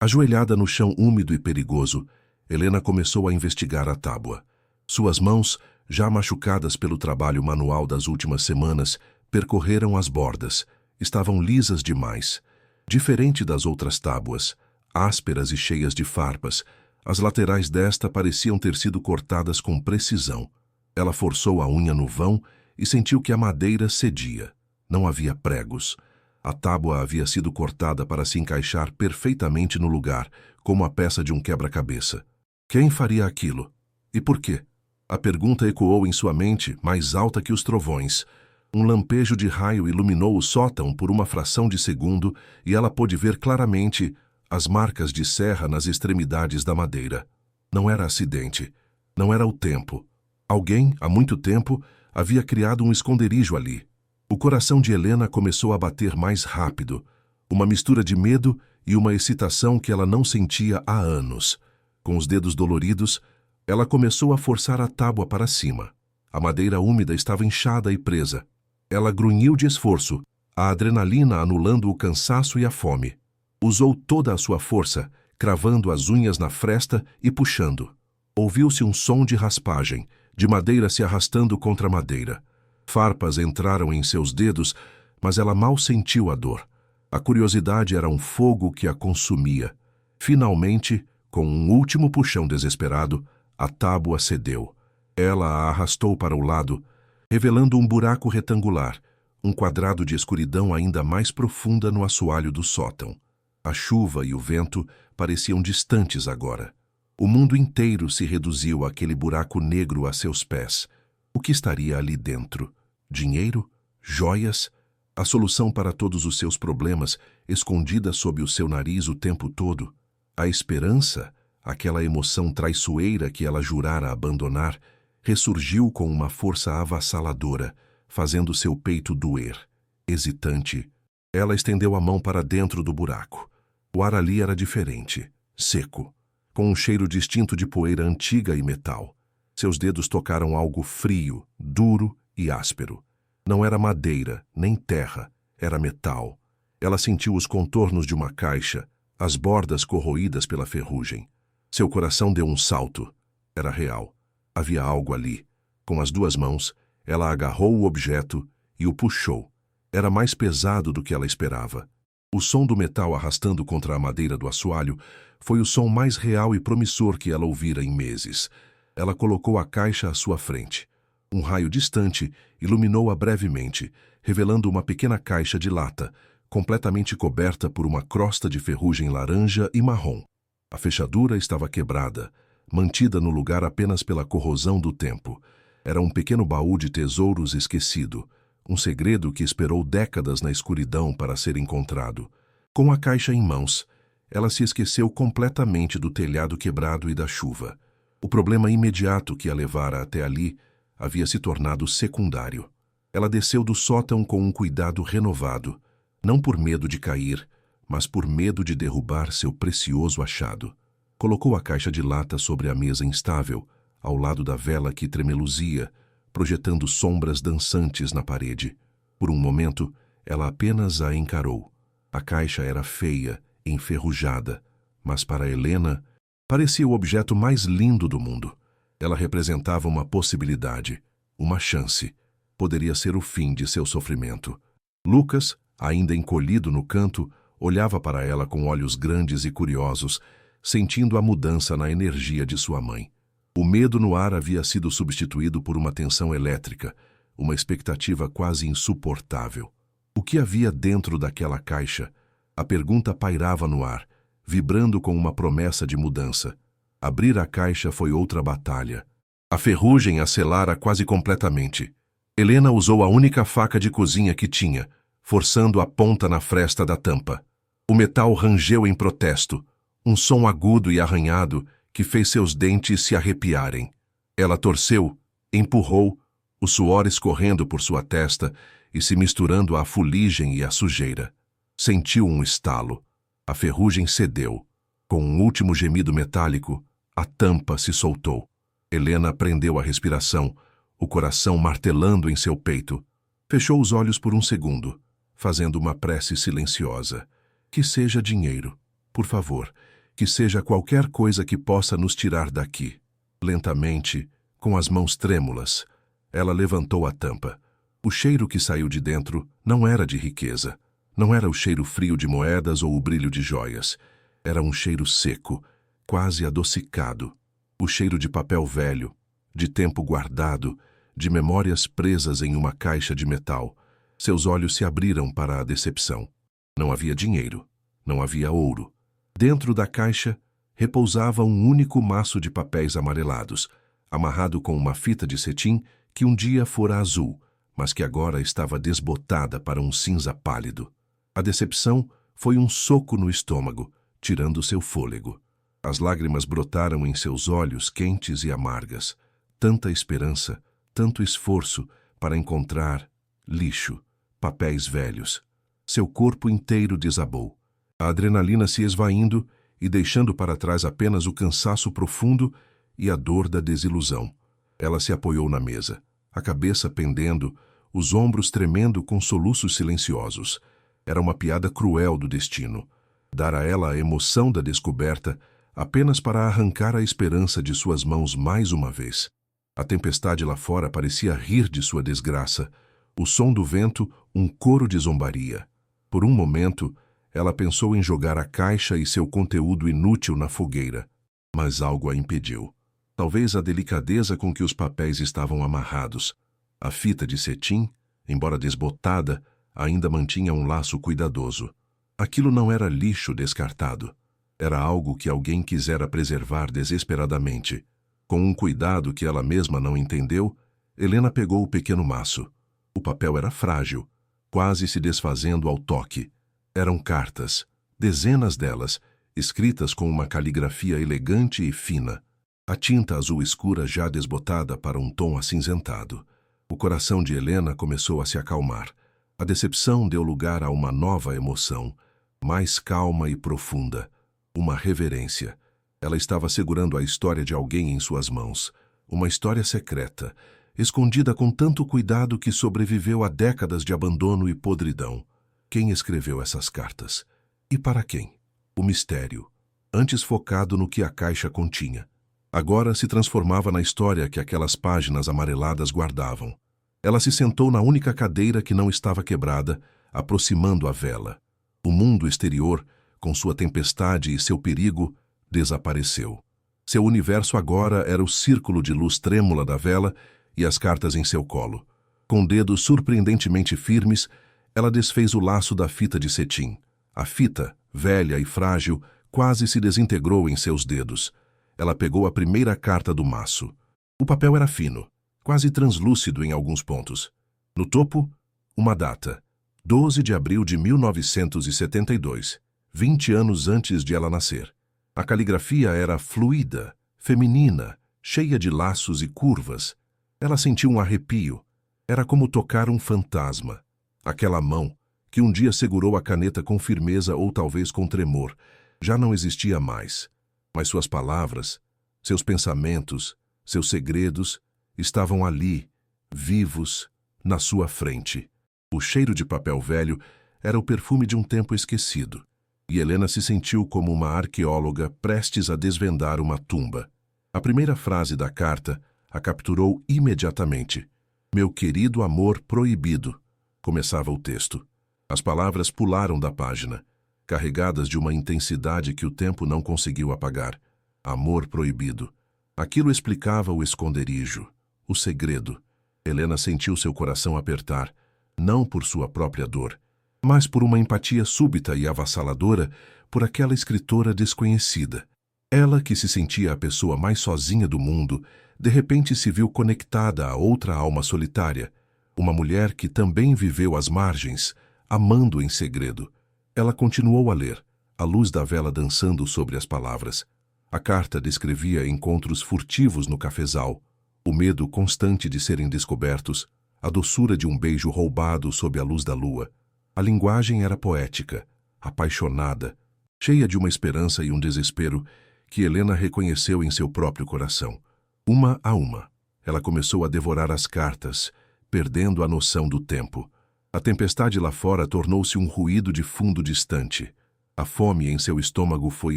Ajoelhada no chão úmido e perigoso, Helena começou a investigar a tábua. Suas mãos, já machucadas pelo trabalho manual das últimas semanas, percorreram as bordas. Estavam lisas demais. Diferente das outras tábuas, ásperas e cheias de farpas, as laterais desta pareciam ter sido cortadas com precisão. Ela forçou a unha no vão e sentiu que a madeira cedia. Não havia pregos. A tábua havia sido cortada para se encaixar perfeitamente no lugar, como a peça de um quebra-cabeça. Quem faria aquilo? E por quê? A pergunta ecoou em sua mente, mais alta que os trovões. Um lampejo de raio iluminou o sótão por uma fração de segundo e ela pôde ver claramente as marcas de serra nas extremidades da madeira. Não era acidente. Não era o tempo. Alguém, há muito tempo, havia criado um esconderijo ali. O coração de Helena começou a bater mais rápido. Uma mistura de medo e uma excitação que ela não sentia há anos. Com os dedos doloridos, ela começou a forçar a tábua para cima. A madeira úmida estava inchada e presa. Ela grunhiu de esforço, a adrenalina anulando o cansaço e a fome. Usou toda a sua força, cravando as unhas na fresta e puxando. Ouviu-se um som de raspagem, de madeira se arrastando contra madeira. Farpas entraram em seus dedos, mas ela mal sentiu a dor. A curiosidade era um fogo que a consumia. Finalmente, com um último puxão desesperado, a tábua cedeu. Ela a arrastou para o lado, revelando um buraco retangular, um quadrado de escuridão ainda mais profunda no assoalho do sótão. A chuva e o vento pareciam distantes agora. O mundo inteiro se reduziu àquele buraco negro a seus pés. O que estaria ali dentro? Dinheiro? Joias? A solução para todos os seus problemas, escondida sob o seu nariz o tempo todo? A esperança, aquela emoção traiçoeira que ela jurara abandonar, ressurgiu com uma força avassaladora, fazendo seu peito doer. Hesitante, ela estendeu a mão para dentro do buraco. O ar ali era diferente, seco, com um cheiro distinto de poeira antiga e metal. Seus dedos tocaram algo frio, duro e áspero. Não era madeira, nem terra, era metal. Ela sentiu os contornos de uma caixa, as bordas corroídas pela ferrugem. Seu coração deu um salto. Era real. Havia algo ali. Com as duas mãos, ela agarrou o objeto e o puxou. Era mais pesado do que ela esperava. O som do metal arrastando contra a madeira do assoalho foi o som mais real e promissor que ela ouvira em meses. Ela colocou a caixa à sua frente. Um raio distante iluminou-a brevemente, revelando uma pequena caixa de lata, completamente coberta por uma crosta de ferrugem laranja e marrom. A fechadura estava quebrada, mantida no lugar apenas pela corrosão do tempo. Era um pequeno baú de tesouros esquecido, um segredo que esperou décadas na escuridão para ser encontrado. Com a caixa em mãos, ela se esqueceu completamente do telhado quebrado e da chuva. O problema imediato que a levara até ali havia se tornado secundário. Ela desceu do sótão com um cuidado renovado, não por medo de cair, mas por medo de derrubar seu precioso achado. Colocou a caixa de lata sobre a mesa instável, ao lado da vela que tremeluzia, projetando sombras dançantes na parede. Por um momento, ela apenas a encarou. A caixa era feia, enferrujada, mas para Helena, parecia o objeto mais lindo do mundo. Ela representava uma possibilidade, uma chance. Poderia ser o fim de seu sofrimento. Lucas, ainda encolhido no canto, olhava para ela com olhos grandes e curiosos, sentindo a mudança na energia de sua mãe. O medo no ar havia sido substituído por uma tensão elétrica, uma expectativa quase insuportável. O que havia dentro daquela caixa? A pergunta pairava no ar, vibrando com uma promessa de mudança. Abrir a caixa foi outra batalha. A ferrugem a selara quase completamente. Helena usou a única faca de cozinha que tinha, forçando a ponta na fresta da tampa. O metal rangeu em protesto, um som agudo e arranhado que fez seus dentes se arrepiarem. Ela torceu, empurrou, o suor escorrendo por sua testa e se misturando à fuligem e à sujeira. Sentiu um estalo. A ferrugem cedeu. Com um último gemido metálico, a tampa se soltou. Helena prendeu a respiração, o coração martelando em seu peito. Fechou os olhos por um segundo, fazendo uma prece silenciosa. Que seja dinheiro, por favor, que seja qualquer coisa que possa nos tirar daqui. Lentamente, com as mãos trêmulas, ela levantou a tampa. O cheiro que saiu de dentro não era de riqueza. Não era o cheiro frio de moedas ou o brilho de joias. Era um cheiro seco, quase adocicado. O cheiro de papel velho, de tempo guardado, de memórias presas em uma caixa de metal. Seus olhos se abriram para a decepção. Não havia dinheiro. Não havia ouro. Dentro da caixa repousava um único maço de papéis amarelados, amarrado com uma fita de cetim que um dia fora azul, mas que agora estava desbotada para um cinza pálido. A decepção foi um soco no estômago, tirando seu fôlego. As lágrimas brotaram em seus olhos quentes e amargas. Tanta esperança, tanto esforço para encontrar lixo, papéis velhos. Seu corpo inteiro desabou. A adrenalina se esvaindo e deixando para trás apenas o cansaço profundo e a dor da desilusão. Ela se apoiou na mesa, a cabeça pendendo, os ombros tremendo com soluços silenciosos. Era uma piada cruel do destino. Dar a ela a emoção da descoberta apenas para arrancar a esperança de suas mãos mais uma vez. A tempestade lá fora parecia rir de sua desgraça. O som do vento, um coro de zombaria. Por um momento, ela pensou em jogar a caixa e seu conteúdo inútil na fogueira, mas algo a impediu. Talvez a delicadeza com que os papéis estavam amarrados. A fita de cetim, embora desbotada, ainda mantinha um laço cuidadoso. Aquilo não era lixo descartado. Era algo que alguém quisera preservar desesperadamente. Com um cuidado que ela mesma não entendeu, Helena pegou o pequeno maço. O papel era frágil, quase se desfazendo ao toque. Eram cartas, dezenas delas, escritas com uma caligrafia elegante e fina. A tinta azul escura já desbotada para um tom acinzentado. O coração de Helena começou a se acalmar. A decepção deu lugar a uma nova emoção, mais calma e profunda, uma reverência. Ela estava segurando a história de alguém em suas mãos, uma história secreta, escondida com tanto cuidado que sobreviveu a décadas de abandono e podridão. Quem escreveu essas cartas? E para quem? O mistério, antes focado no que a caixa continha, agora se transformava na história que aquelas páginas amareladas guardavam. Ela se sentou na única cadeira que não estava quebrada, aproximando a vela. O mundo exterior, com sua tempestade e seu perigo, desapareceu. Seu universo agora era o círculo de luz trêmula da vela e as cartas em seu colo. Com dedos surpreendentemente firmes, ela desfez o laço da fita de cetim. A fita, velha e frágil, quase se desintegrou em seus dedos. Ela pegou a primeira carta do maço. O papel era fino, quase translúcido em alguns pontos. No topo, uma data. 12 de abril de 1972, 20 anos antes de ela nascer. A caligrafia era fluida, feminina, cheia de laços e curvas. Ela sentiu um arrepio. Era como tocar um fantasma. Aquela mão, que um dia segurou a caneta com firmeza ou talvez com tremor, já não existia mais. Mas suas palavras, seus pensamentos, seus segredos estavam ali, vivos, na sua frente. O cheiro de papel velho era o perfume de um tempo esquecido, e Helena se sentiu como uma arqueóloga prestes a desvendar uma tumba. A primeira frase da carta a capturou imediatamente. Meu querido amor proibido, começava o texto. As palavras pularam da página, carregadas de uma intensidade que o tempo não conseguiu apagar. Amor proibido. Aquilo explicava o esconderijo, o segredo. Helena sentiu seu coração apertar, não por sua própria dor, mas por uma empatia súbita e avassaladora por aquela escritora desconhecida. Ela, que se sentia a pessoa mais sozinha do mundo, de repente se viu conectada a outra alma solitária, uma mulher que também viveu às margens, amando em segredo. Ela continuou a ler, a luz da vela dançando sobre as palavras. A carta descrevia encontros furtivos no cafezal, O medo constante de serem descobertos, a doçura de um beijo roubado sob a luz da lua. A linguagem era poética, apaixonada, cheia de uma esperança e um desespero que Helena reconheceu em seu próprio coração. Uma a uma, ela começou a devorar as cartas, perdendo a noção do tempo. A tempestade lá fora tornou-se um ruído de fundo distante. A fome em seu estômago foi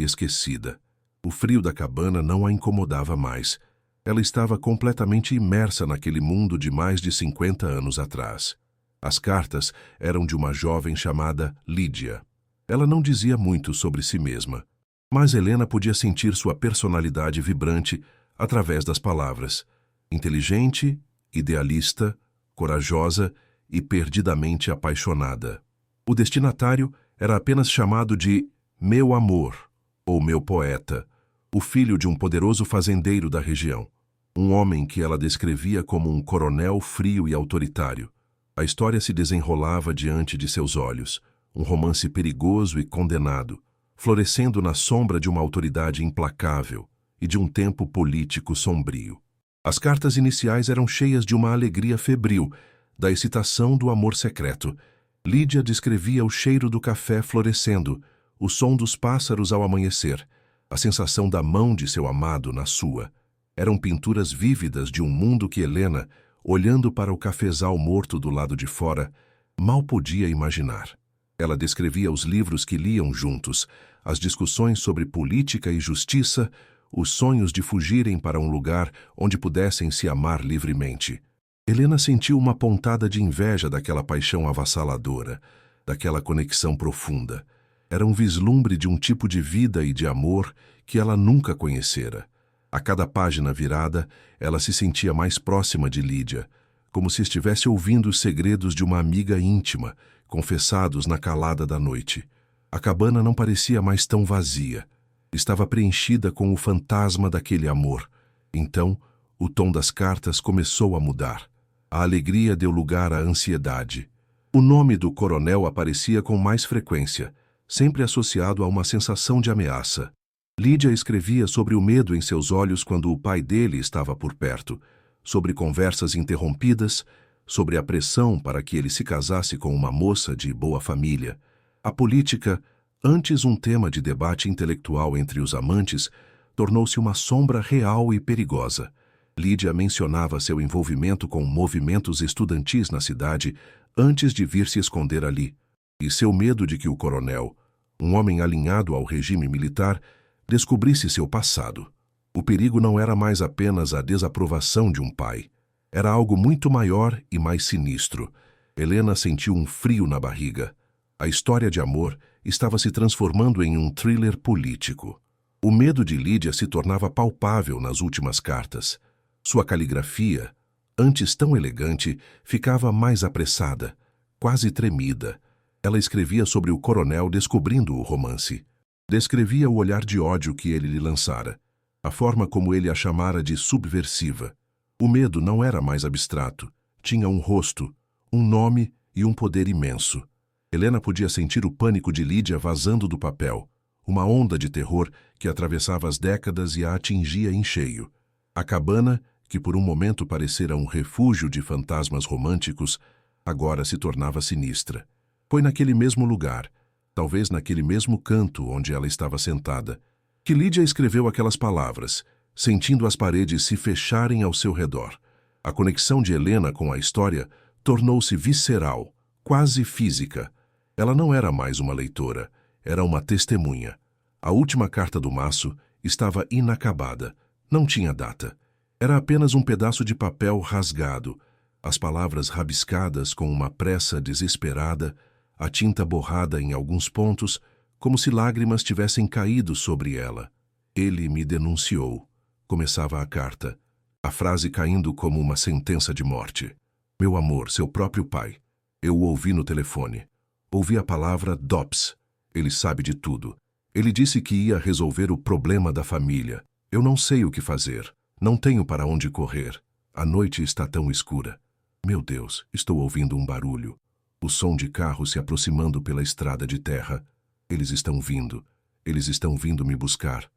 esquecida. O frio da cabana não a incomodava mais. Ela estava completamente imersa naquele mundo de mais de 50 anos atrás. As cartas eram de uma jovem chamada Lídia. Ela não dizia muito sobre si mesma, mas Helena podia sentir sua personalidade vibrante através das palavras. Inteligente, idealista, corajosa e perdidamente apaixonada. O destinatário era apenas chamado de meu amor, ou meu poeta, o filho de um poderoso fazendeiro da região. Um homem que ela descrevia como um coronel frio e autoritário. A história se desenrolava diante de seus olhos, um romance perigoso e condenado, florescendo na sombra de uma autoridade implacável e de um tempo político sombrio. As cartas iniciais eram cheias de uma alegria febril, da excitação do amor secreto. Lídia descrevia o cheiro do café florescendo, o som dos pássaros ao amanhecer, a sensação da mão de seu amado na sua. Eram pinturas vívidas de um mundo que Helena, olhando para o cafezal morto do lado de fora, mal podia imaginar. Ela descrevia os livros que liam juntos, as discussões sobre política e justiça, os sonhos de fugirem para um lugar onde pudessem se amar livremente. Helena sentiu uma pontada de inveja daquela paixão avassaladora, daquela conexão profunda. Era um vislumbre de um tipo de vida e de amor que ela nunca conhecera. A cada página virada, ela se sentia mais próxima de Lídia, como se estivesse ouvindo os segredos de uma amiga íntima, confessados na calada da noite. A cabana não parecia mais tão vazia. Estava preenchida com o fantasma daquele amor. Então, o tom das cartas começou a mudar. A alegria deu lugar à ansiedade. O nome do coronel aparecia com mais frequência, sempre associado a uma sensação de ameaça. Lídia escrevia sobre o medo em seus olhos quando o pai dele estava por perto, sobre conversas interrompidas, sobre a pressão para que ele se casasse com uma moça de boa família. A política, antes um tema de debate intelectual entre os amantes, tornou-se uma sombra real e perigosa. Lídia mencionava seu envolvimento com movimentos estudantis na cidade antes de vir se esconder ali, e seu medo de que o coronel, um homem alinhado ao regime militar, descobrisse seu passado. O perigo não era mais apenas a desaprovação de um pai. Era algo muito maior e mais sinistro. Helena sentiu um frio na barriga. A história de amor estava se transformando em um thriller político. O medo de Lídia se tornava palpável nas últimas cartas. Sua caligrafia, antes tão elegante, ficava mais apressada, quase tremida. Ela escrevia sobre o coronel descobrindo o romance. Descrevia o olhar de ódio que ele lhe lançara, a forma como ele a chamara de subversiva. O medo não era mais abstrato. Tinha um rosto, um nome e um poder imenso. Helena podia sentir o pânico de Lídia vazando do papel, uma onda de terror que atravessava as décadas e a atingia em cheio. A cabana, que por um momento parecera um refúgio de fantasmas românticos, agora se tornava sinistra. Foi naquele mesmo lugar, talvez naquele mesmo canto onde ela estava sentada, que Lídia escreveu aquelas palavras, sentindo as paredes se fecharem ao seu redor. A conexão de Helena com a história tornou-se visceral, quase física. Ela não era mais uma leitora, era uma testemunha. A última carta do maço estava inacabada, não tinha data. Era apenas um pedaço de papel rasgado, as palavras rabiscadas com uma pressa desesperada, a tinta borrada em alguns pontos, como se lágrimas tivessem caído sobre ela. Ele me denunciou. Começava a carta, a frase caindo como uma sentença de morte. Meu amor, seu próprio pai. Eu o ouvi no telefone. Ouvi a palavra DOPS. Ele sabe de tudo. Ele disse que ia resolver o problema da família. Eu não sei o que fazer. Não tenho para onde correr. A noite está tão escura. Meu Deus, estou ouvindo um barulho. O som de carros se aproximando pela estrada de terra. Eles estão vindo. Eles estão vindo me buscar.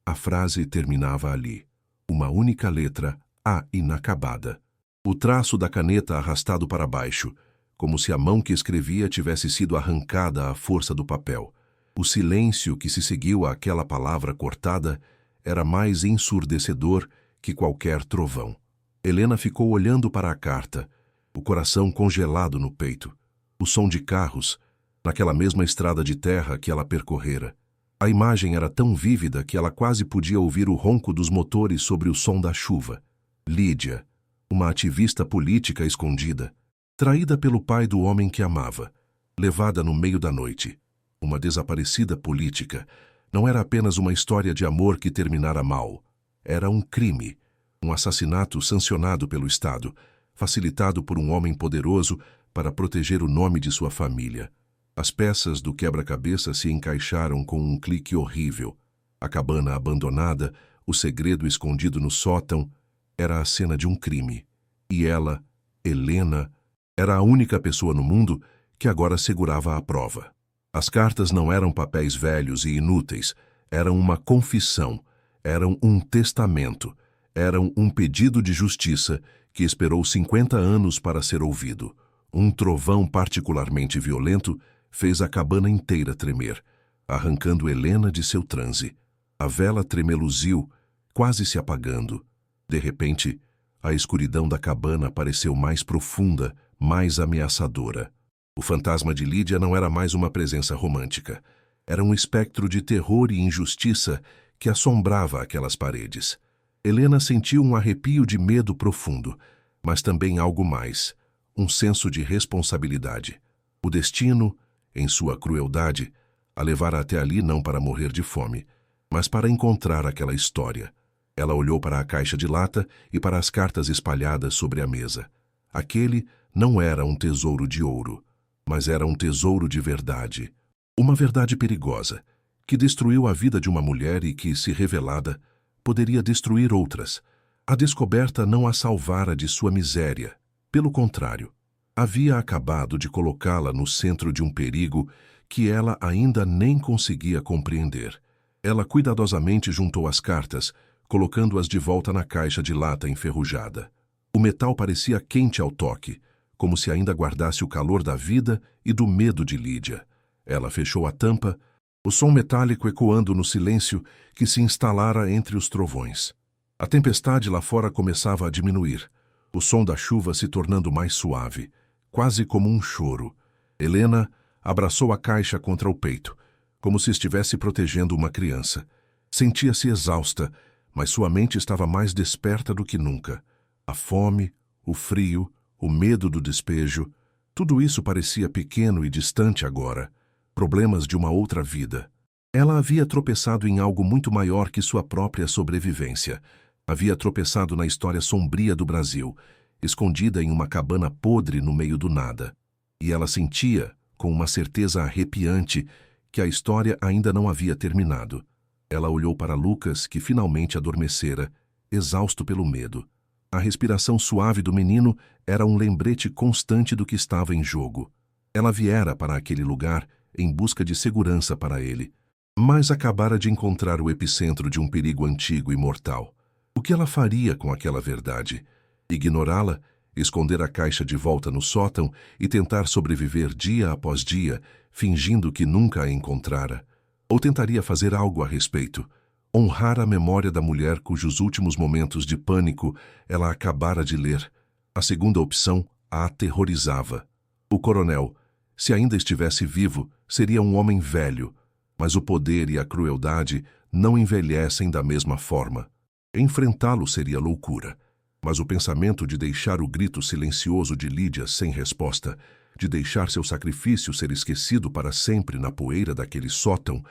A frase terminava ali. Uma única letra, A inacabada. O traço da caneta arrastado para baixo, como se a mão que escrevia tivesse sido arrancada à força do papel. O silêncio que se seguiu àquela palavra cortada era mais ensurdecedor que qualquer trovão. Helena ficou olhando para a carta, o coração congelado no peito. O som de carros, naquela mesma estrada de terra que ela percorrera. A imagem era tão vívida que ela quase podia ouvir o ronco dos motores sobre o som da chuva. Lídia, uma ativista política escondida, traída pelo pai do homem que amava, levada no meio da noite. Uma desaparecida política não era apenas uma história de amor que terminara mal. Era um crime, um assassinato sancionado pelo Estado, facilitado por um homem poderoso para proteger o nome de sua família. As peças do quebra-cabeça se encaixaram com um clique horrível. A cabana abandonada, o segredo escondido no sótão, era a cena de um crime. E ela, Helena, era a única pessoa no mundo que agora segurava a prova. As cartas não eram papéis velhos e inúteis, eram uma confissão, eram um testamento, eram um pedido de justiça que esperou 50 anos para ser ouvido. Um trovão particularmente violento fez a cabana inteira tremer, arrancando Helena de seu transe. A vela tremeluziu, quase se apagando. De repente, a escuridão da cabana pareceu mais profunda, mais ameaçadora. O fantasma de Lídia não era mais uma presença romântica. Era um espectro de terror e injustiça que assombrava aquelas paredes. Helena sentiu um arrepio de medo profundo, mas também algo mais, um senso de responsabilidade. O destino, em sua crueldade, a levara até ali não para morrer de fome, mas para encontrar aquela história. Ela olhou para a caixa de lata e para as cartas espalhadas sobre a mesa. Aquele não era um tesouro de ouro, mas era um tesouro de verdade. Uma verdade perigosa, que destruiu a vida de uma mulher e que, se revelada, poderia destruir outras. A descoberta não a salvara de sua miséria. Pelo contrário, havia acabado de colocá-la no centro de um perigo que ela ainda nem conseguia compreender. Ela cuidadosamente juntou as cartas, colocando-as de volta na caixa de lata enferrujada. O metal parecia quente ao toque, como se ainda guardasse o calor da vida e do medo de Lídia. Ela fechou a tampa, o som metálico ecoando no silêncio que se instalara entre os trovões. A tempestade lá fora começava a diminuir, o som da chuva se tornando mais suave, quase como um choro. Helena abraçou a caixa contra o peito, como se estivesse protegendo uma criança. Sentia-se exausta, mas sua mente estava mais desperta do que nunca. A fome, o frio, o medo do despejo, tudo isso parecia pequeno e distante agora, problemas de uma outra vida. Ela havia tropeçado em algo muito maior que sua própria sobrevivência. Havia tropeçado na história sombria do Brasil, escondida em uma cabana podre no meio do nada. E ela sentia, com uma certeza arrepiante, que a história ainda não havia terminado. Ela olhou para Lucas, que finalmente adormecera, exausto pelo medo. A respiração suave do menino era um lembrete constante do que estava em jogo. Ela viera para aquele lugar em busca de segurança para ele, mas acabara de encontrar o epicentro de um perigo antigo e mortal. O que ela faria com aquela verdade? Ignorá-la, esconder a caixa de volta no sótão e tentar sobreviver dia após dia, fingindo que nunca a encontrara? Ou tentaria fazer algo a respeito? Honrar a memória da mulher cujos últimos momentos de pânico ela acabara de ler? A segunda opção a aterrorizava. O coronel, se ainda estivesse vivo, seria um homem velho, mas o poder e a crueldade não envelhecem da mesma forma. Enfrentá-lo seria loucura, mas o pensamento de deixar o grito silencioso de Lídia sem resposta, de deixar seu sacrifício ser esquecido para sempre na poeira daquele sótão,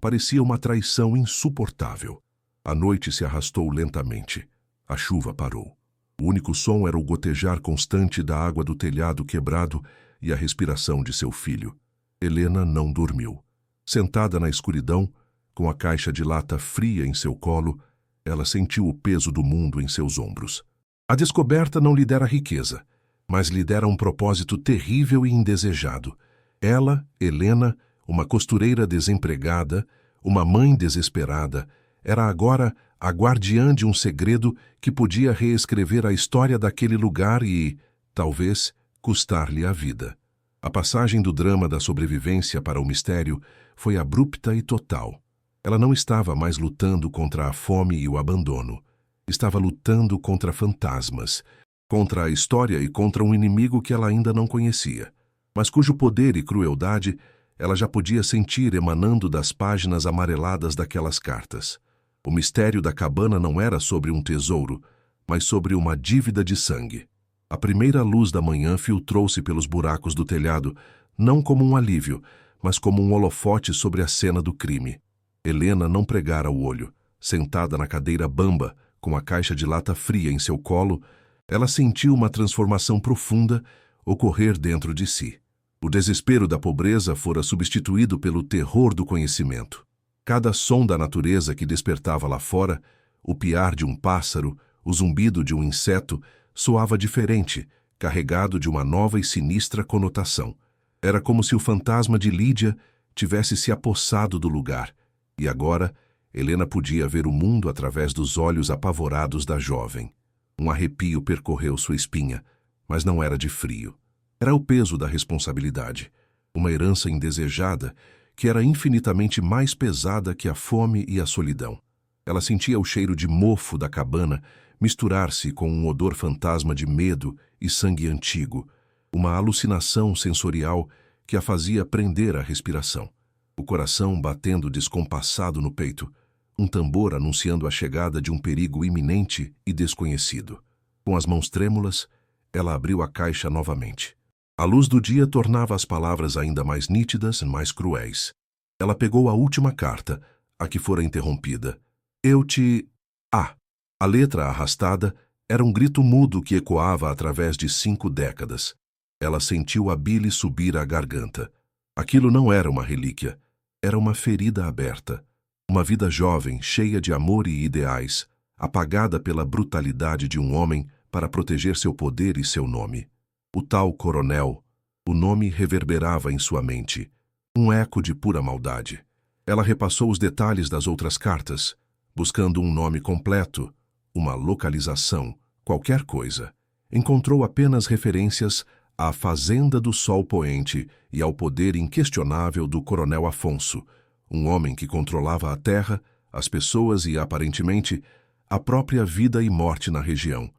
parecia uma traição insuportável. A noite se arrastou lentamente. A chuva parou. O único som era o gotejar constante da água do telhado quebrado e a respiração de seu filho. Helena não dormiu. Sentada na escuridão, com a caixa de lata fria em seu colo, ela sentiu o peso do mundo em seus ombros. A descoberta não lhe dera riqueza, mas lhe dera um propósito terrível e indesejado. Ela, Helena, uma costureira desempregada, uma mãe desesperada, era agora a guardiã de um segredo que podia reescrever a história daquele lugar e, talvez, custar-lhe a vida. A passagem do drama da sobrevivência para o mistério foi abrupta e total. Ela não estava mais lutando contra a fome e o abandono. Estava lutando contra fantasmas, contra a história e contra um inimigo que ela ainda não conhecia, mas cujo poder e crueldade ela já podia sentir emanando das páginas amareladas daquelas cartas. O mistério da cabana não era sobre um tesouro, mas sobre uma dívida de sangue. A primeira luz da manhã filtrou-se pelos buracos do telhado, não como um alívio, mas como um holofote sobre a cena do crime. Helena não pregara o olho. Sentada na cadeira bamba, com a caixa de lata fria em seu colo, ela sentiu uma transformação profunda ocorrer dentro de si. O desespero da pobreza fora substituído pelo terror do conhecimento. Cada som da natureza que despertava lá fora, o piar de um pássaro, o zumbido de um inseto, soava diferente, carregado de uma nova e sinistra conotação. Era como se o fantasma de Lídia tivesse se apossado do lugar, e agora Helena podia ver o mundo através dos olhos apavorados da jovem. Um arrepio percorreu sua espinha, mas não era de frio. Era o peso da responsabilidade, uma herança indesejada que era infinitamente mais pesada que a fome e a solidão. Ela sentia o cheiro de mofo da cabana misturar-se com um odor fantasma de medo e sangue antigo, uma alucinação sensorial que a fazia prender a respiração. O coração batendo descompassado no peito, um tambor anunciando a chegada de um perigo iminente e desconhecido. Com as mãos trêmulas, ela abriu a caixa novamente. A luz do dia tornava as palavras ainda mais nítidas e mais cruéis. Ela pegou a última carta, a que fora interrompida. Eu te... A letra arrastada era um grito mudo que ecoava através de 5 décadas. Ela sentiu a bile subir à garganta. Aquilo não era uma relíquia. Era uma ferida aberta. Uma vida jovem, cheia de amor e ideais, apagada pela brutalidade de um homem para proteger seu poder e seu nome. O tal coronel, o nome reverberava em sua mente, um eco de pura maldade. Ela repassou os detalhes das outras cartas, buscando um nome completo, uma localização, qualquer coisa. Encontrou apenas referências à Fazenda do Sol Poente e ao poder inquestionável do Coronel Afonso, um homem que controlava a terra, as pessoas e, aparentemente, a própria vida e morte na região.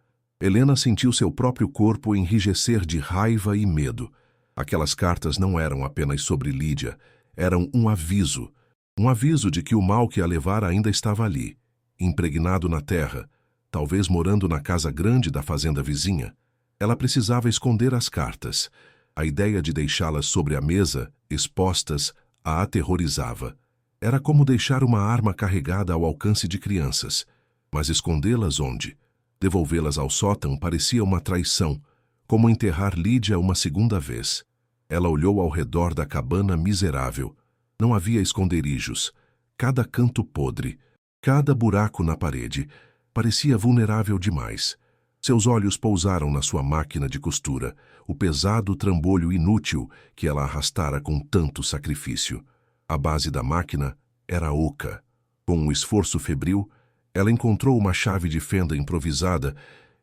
Helena sentiu seu próprio corpo enrijecer de raiva e medo. Aquelas cartas não eram apenas sobre Lídia, eram um aviso de que o mal que a levara ainda estava ali, impregnado na terra, talvez morando na casa grande da fazenda vizinha. Ela precisava esconder as cartas. A ideia de deixá-las sobre a mesa, expostas, a aterrorizava. Era como deixar uma arma carregada ao alcance de crianças. Mas escondê-las onde? Devolvê-las ao sótão parecia uma traição, como enterrar Lídia uma segunda vez. Ela olhou ao redor da cabana miserável. Não havia esconderijos. Cada canto podre, cada buraco na parede, parecia vulnerável demais. Seus olhos pousaram na sua máquina de costura, o pesado trambolho inútil que ela arrastara com tanto sacrifício. A base da máquina era oca. Com um esforço febril, ela encontrou uma chave de fenda improvisada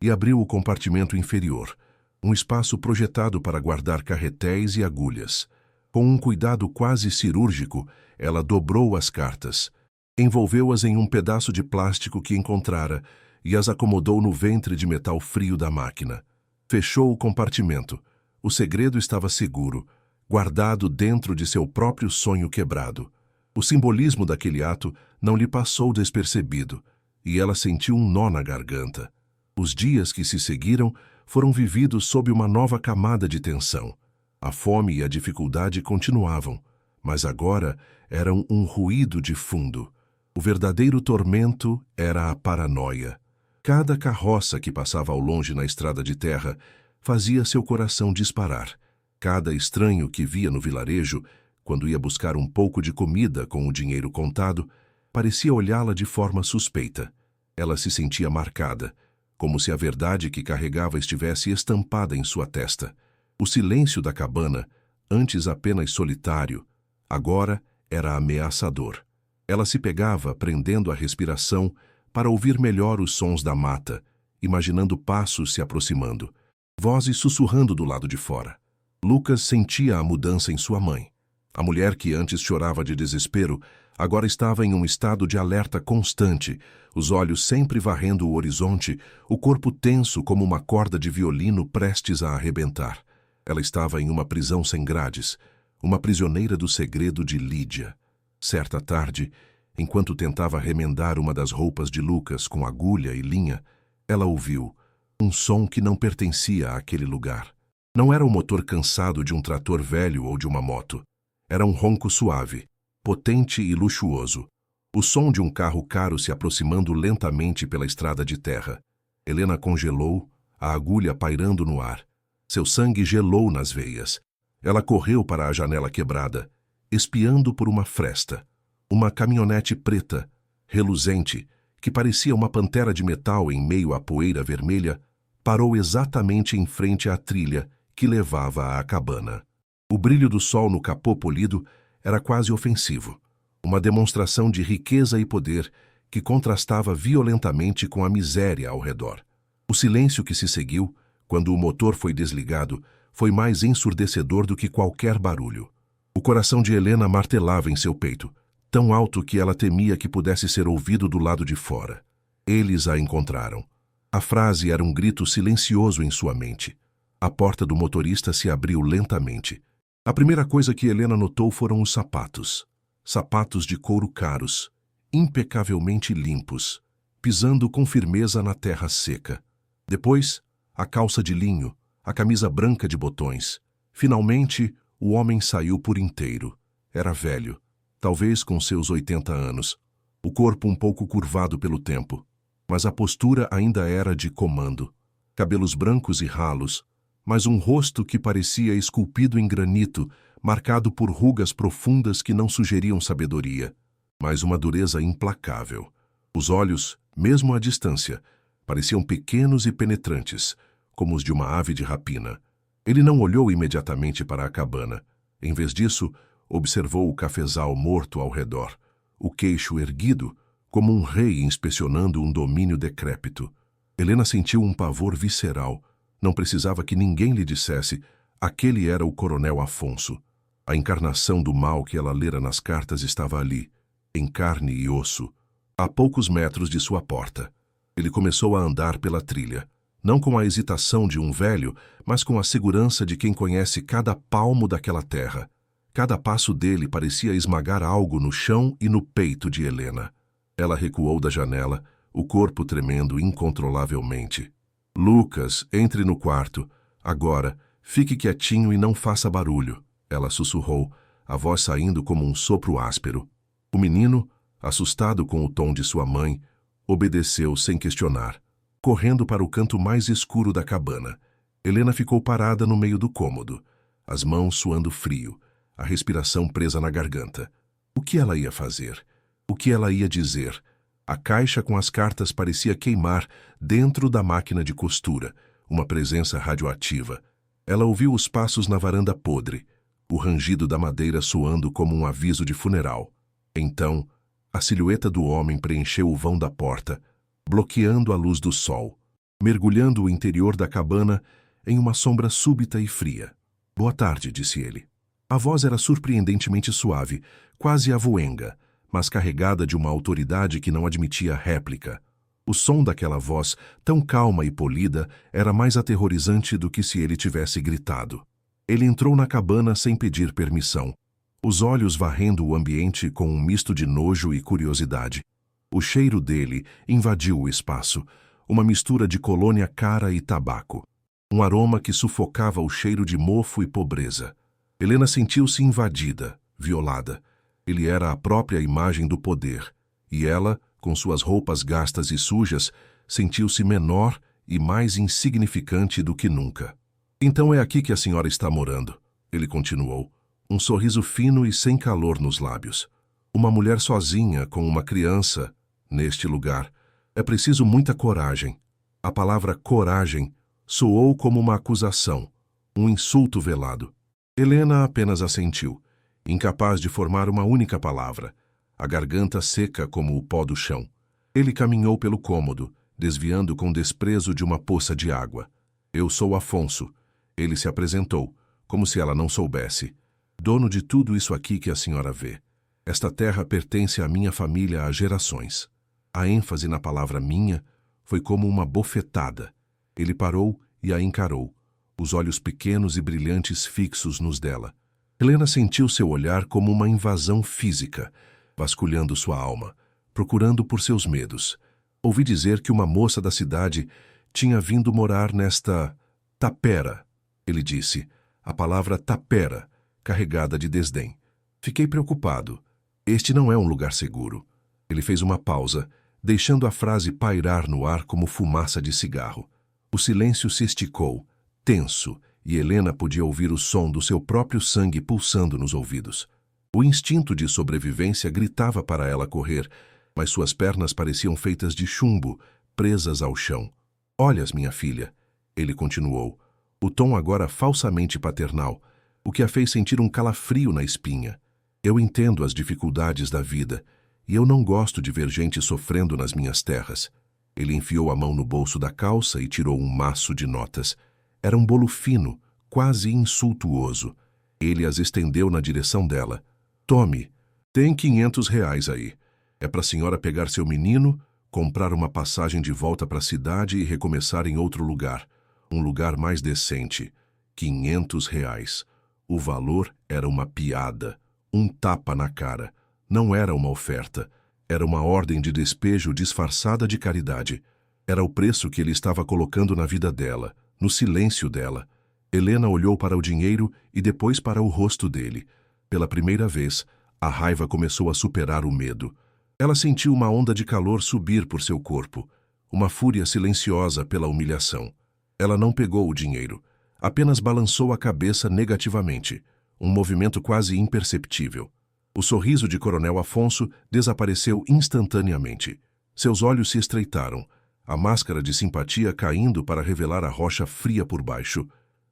e abriu o compartimento inferior, um espaço projetado para guardar carretéis e agulhas. Com um cuidado quase cirúrgico, ela dobrou as cartas, envolveu-as em um pedaço de plástico que encontrara e as acomodou no ventre de metal frio da máquina. Fechou o compartimento. O segredo estava seguro, guardado dentro de seu próprio sonho quebrado. O simbolismo daquele ato não lhe passou despercebido, e ela sentiu um nó na garganta. Os dias que se seguiram foram vividos sob uma nova camada de tensão. A fome e a dificuldade continuavam, mas agora eram um ruído de fundo. O verdadeiro tormento era a paranoia. Cada carroça que passava ao longe na estrada de terra fazia seu coração disparar. Cada estranho que via no vilarejo, quando ia buscar um pouco de comida com o dinheiro contado, parecia olhá-la de forma suspeita. Ela se sentia marcada, como se a verdade que carregava estivesse estampada em sua testa. O silêncio da cabana, antes apenas solitário, agora era ameaçador. Ela se pegava, prendendo a respiração, para ouvir melhor os sons da mata, imaginando passos se aproximando, vozes sussurrando do lado de fora. Lucas sentia a mudança em sua mãe. A mulher que antes chorava de desespero, agora estava em um estado de alerta constante, os olhos sempre varrendo o horizonte, o corpo tenso como uma corda de violino prestes a arrebentar. Ela estava em uma prisão sem grades, uma prisioneira do segredo de Lídia. Certa tarde, enquanto tentava remendar uma das roupas de Lucas com agulha e linha, ela ouviu um som que não pertencia àquele lugar. Não era o motor cansado de um trator velho ou de uma moto. Era um ronco suave, potente e luxuoso. O som de um carro caro se aproximando lentamente pela estrada de terra. Helena congelou, a agulha pairando no ar. Seu sangue gelou nas veias. Ela correu para a janela quebrada, espiando por uma fresta. Uma caminhonete preta, reluzente, que parecia uma pantera de metal em meio à poeira vermelha, parou exatamente em frente à trilha que levava à cabana. O brilho do sol no capô polido era quase ofensivo, uma demonstração de riqueza e poder que contrastava violentamente com a miséria ao redor. O silêncio que se seguiu, quando o motor foi desligado, foi mais ensurdecedor do que qualquer barulho. O coração de Helena martelava em seu peito, tão alto que ela temia que pudesse ser ouvido do lado de fora. Eles a encontraram. A frase era um grito silencioso em sua mente. A porta do motorista se abriu lentamente. A primeira coisa que Helena notou foram os sapatos. Sapatos de couro caros, impecavelmente limpos, pisando com firmeza na terra seca. Depois, a calça de linho, a camisa branca de botões. Finalmente, o homem saiu por inteiro. Era velho, talvez com seus 80 anos. O corpo um pouco curvado pelo tempo, mas a postura ainda era de comando. Cabelos brancos e ralos, mas um rosto que parecia esculpido em granito, marcado por rugas profundas que não sugeriam sabedoria, mas uma dureza implacável. Os olhos, mesmo à distância, pareciam pequenos e penetrantes, como os de uma ave de rapina. Ele não olhou imediatamente para a cabana. Em vez disso, observou o cafezal morto ao redor, o queixo erguido, como um rei inspecionando um domínio decrépito. Helena sentiu um pavor visceral. Não precisava que ninguém lhe dissesse: aquele era o coronel Afonso. A encarnação do mal que ela lera nas cartas estava ali, em carne e osso, a poucos metros de sua porta. Ele começou a andar pela trilha, não com a hesitação de um velho, mas com a segurança de quem conhece cada palmo daquela terra. Cada passo dele parecia esmagar algo no chão e no peito de Helena. Ela recuou da janela, o corpo tremendo incontrolavelmente. Lucas, entre no quarto. Agora, fique quietinho e não faça barulho, ela sussurrou, a voz saindo como um sopro áspero. O menino, assustado com o tom de sua mãe, obedeceu sem questionar, correndo para o canto mais escuro da cabana. Helena ficou parada no meio do cômodo, as mãos suando frio, a respiração presa na garganta. O que ela ia fazer? O que ela ia dizer? A caixa com as cartas parecia queimar dentro da máquina de costura, uma presença radioativa. Ela ouviu os passos na varanda podre, o rangido da madeira soando como um aviso de funeral. Então, a silhueta do homem preencheu o vão da porta, bloqueando a luz do sol, mergulhando o interior da cabana em uma sombra súbita e fria. "Boa tarde", disse ele. A voz era surpreendentemente suave, quase avoenga, mas carregada de uma autoridade que não admitia réplica. O som daquela voz, tão calma e polida, era mais aterrorizante do que se ele tivesse gritado. Ele entrou na cabana sem pedir permissão, os olhos varrendo o ambiente com um misto de nojo e curiosidade. O cheiro dele invadiu o espaço, uma mistura de colônia cara e tabaco. Um aroma que sufocava o cheiro de mofo e pobreza. Helena sentiu-se invadida, violada. Ele era a própria imagem do poder, e ela, com suas roupas gastas e sujas, sentiu-se menor e mais insignificante do que nunca. "Então é aqui que a senhora está morando", ele continuou, um sorriso fino e sem calor nos lábios. "Uma mulher sozinha, com uma criança, neste lugar. É preciso muita coragem." A palavra coragem soou como uma acusação, um insulto velado. Helena apenas assentiu, incapaz de formar uma única palavra, a garganta seca como o pó do chão. Ele caminhou pelo cômodo, desviando com desprezo de uma poça de água. Eu sou Afonso. Ele se apresentou, como se ela não soubesse. Dono de tudo isso aqui que a senhora vê. Esta terra pertence à minha família há gerações. A ênfase na palavra minha foi como uma bofetada. Ele parou e a encarou, os olhos pequenos e brilhantes fixos nos dela. Helena sentiu seu olhar como uma invasão física, vasculhando sua alma, procurando por seus medos. Ouvi dizer que uma moça da cidade tinha vindo morar nesta tapera, ele disse, a palavra tapera, carregada de desdém. Fiquei preocupado. Este não é um lugar seguro. Ele fez uma pausa, deixando a frase pairar no ar como fumaça de cigarro. O silêncio se esticou, tenso, e Helena podia ouvir o som do seu próprio sangue pulsando nos ouvidos. O instinto de sobrevivência gritava para ela correr, mas suas pernas pareciam feitas de chumbo, presas ao chão. Olhas, minha filha, ele continuou, o tom agora falsamente paternal, o que a fez sentir um calafrio na espinha. Eu entendo as dificuldades da vida, e eu não gosto de ver gente sofrendo nas minhas terras. Ele enfiou a mão no bolso da calça e tirou um maço de notas. Era um bolo fino, quase insultuoso. Ele as estendeu na direção dela. Tome, tem R$ 500 aí. É para a senhora pegar seu menino, comprar uma passagem de volta para a cidade e recomeçar em outro lugar. Um lugar mais decente. R$ 500. O valor era uma piada, um tapa na cara. Não era uma oferta. Era uma ordem de despejo disfarçada de caridade. Era o preço que ele estava colocando na vida dela, no silêncio dela. Helena olhou para o dinheiro e depois para o rosto dele. Pela primeira vez, a raiva começou a superar o medo. Ela sentiu uma onda de calor subir por seu corpo, uma fúria silenciosa pela humilhação. Ela não pegou o dinheiro, apenas balançou a cabeça negativamente, um movimento quase imperceptível. O sorriso de Coronel Afonso desapareceu instantaneamente. Seus olhos se estreitaram, a máscara de simpatia caindo para revelar a rocha fria por baixo.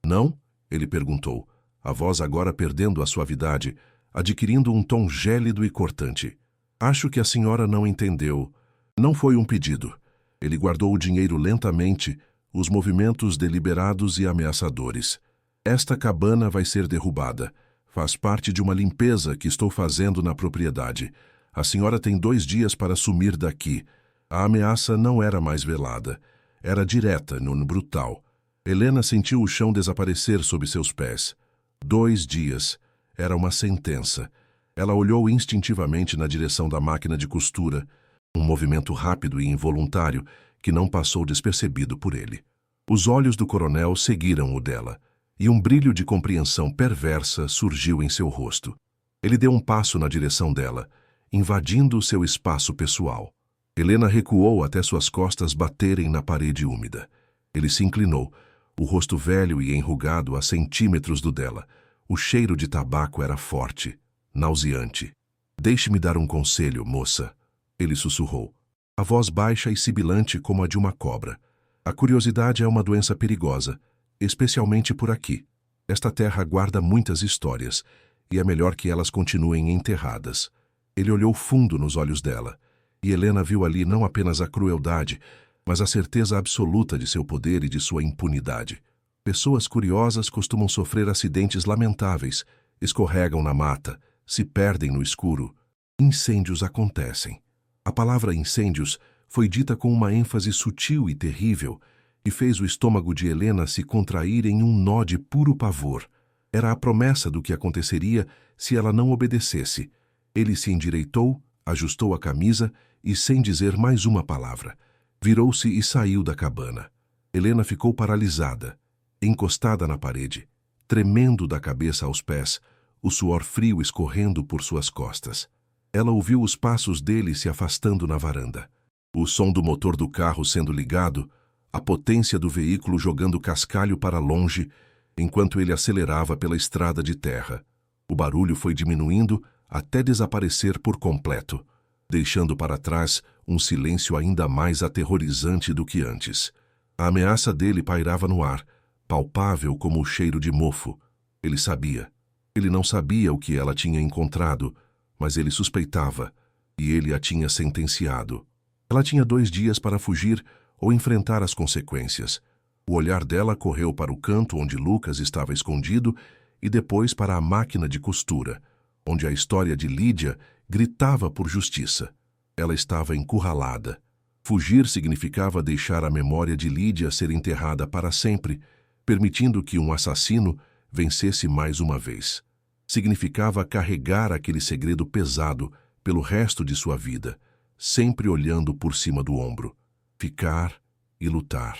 Não? Ele perguntou, a voz agora perdendo a suavidade, adquirindo um tom gélido e cortante. Acho que a senhora não entendeu. Não foi um pedido. Ele guardou o dinheiro lentamente, os movimentos deliberados e ameaçadores. Esta cabana vai ser derrubada. Faz parte de uma limpeza que estou fazendo na propriedade. A senhora tem 2 dias para sumir daqui. A ameaça não era mais velada. Era direta, brutal. Helena sentiu o chão desaparecer sob seus pés. 2 dias. Era uma sentença. Ela olhou instintivamente na direção da máquina de costura, um movimento rápido e involuntário que não passou despercebido por ele. Os olhos do coronel seguiram o dela, e um brilho de compreensão perversa surgiu em seu rosto. Ele deu um passo na direção dela, invadindo o seu espaço pessoal. Helena recuou até suas costas baterem na parede úmida. Ele se inclinou, o rosto velho e enrugado a centímetros do dela. O cheiro de tabaco era forte, nauseante. Deixe-me dar um conselho, moça, ele sussurrou, a voz baixa e sibilante como a de uma cobra. A curiosidade é uma doença perigosa, especialmente por aqui. Esta terra guarda muitas histórias, e é melhor que elas continuem enterradas. Ele olhou fundo nos olhos dela, e Helena viu ali não apenas a crueldade, mas a certeza absoluta de seu poder e de sua impunidade. Pessoas curiosas costumam sofrer acidentes lamentáveis, escorregam na mata, se perdem no escuro. Incêndios acontecem. A palavra incêndios foi dita com uma ênfase sutil e terrível, e fez o estômago de Helena se contrair em um nó de puro pavor. Era a promessa do que aconteceria se ela não obedecesse. Ele se endireitou, ajustou a camisa e, sem dizer mais uma palavra, virou-se e saiu da cabana. Helena ficou paralisada, encostada na parede, tremendo da cabeça aos pés, o suor frio escorrendo por suas costas. Ela ouviu os passos dele se afastando na varanda. O som do motor do carro sendo ligado, a potência do veículo jogando cascalho para longe, enquanto ele acelerava pela estrada de terra. O barulho foi diminuindo até desaparecer por completo, deixando para trás um silêncio ainda mais aterrorizante do que antes. A ameaça dele pairava no ar, palpável como o cheiro de mofo. Ele sabia. Ele não sabia o que ela tinha encontrado, mas ele suspeitava, e ele a tinha sentenciado. Ela tinha 2 dias para fugir ou enfrentar as consequências. O olhar dela correu para o canto onde Lucas estava escondido e depois para a máquina de costura, onde a história de Lídia gritava por justiça. Ela estava encurralada. Fugir significava deixar a memória de Lídia ser enterrada para sempre, permitindo que um assassino vencesse mais uma vez. Significava carregar aquele segredo pesado pelo resto de sua vida, sempre olhando por cima do ombro. Ficar e lutar.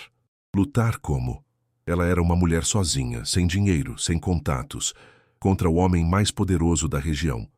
Lutar como? Ela era uma mulher sozinha, sem dinheiro, sem contatos, contra o homem mais poderoso da região.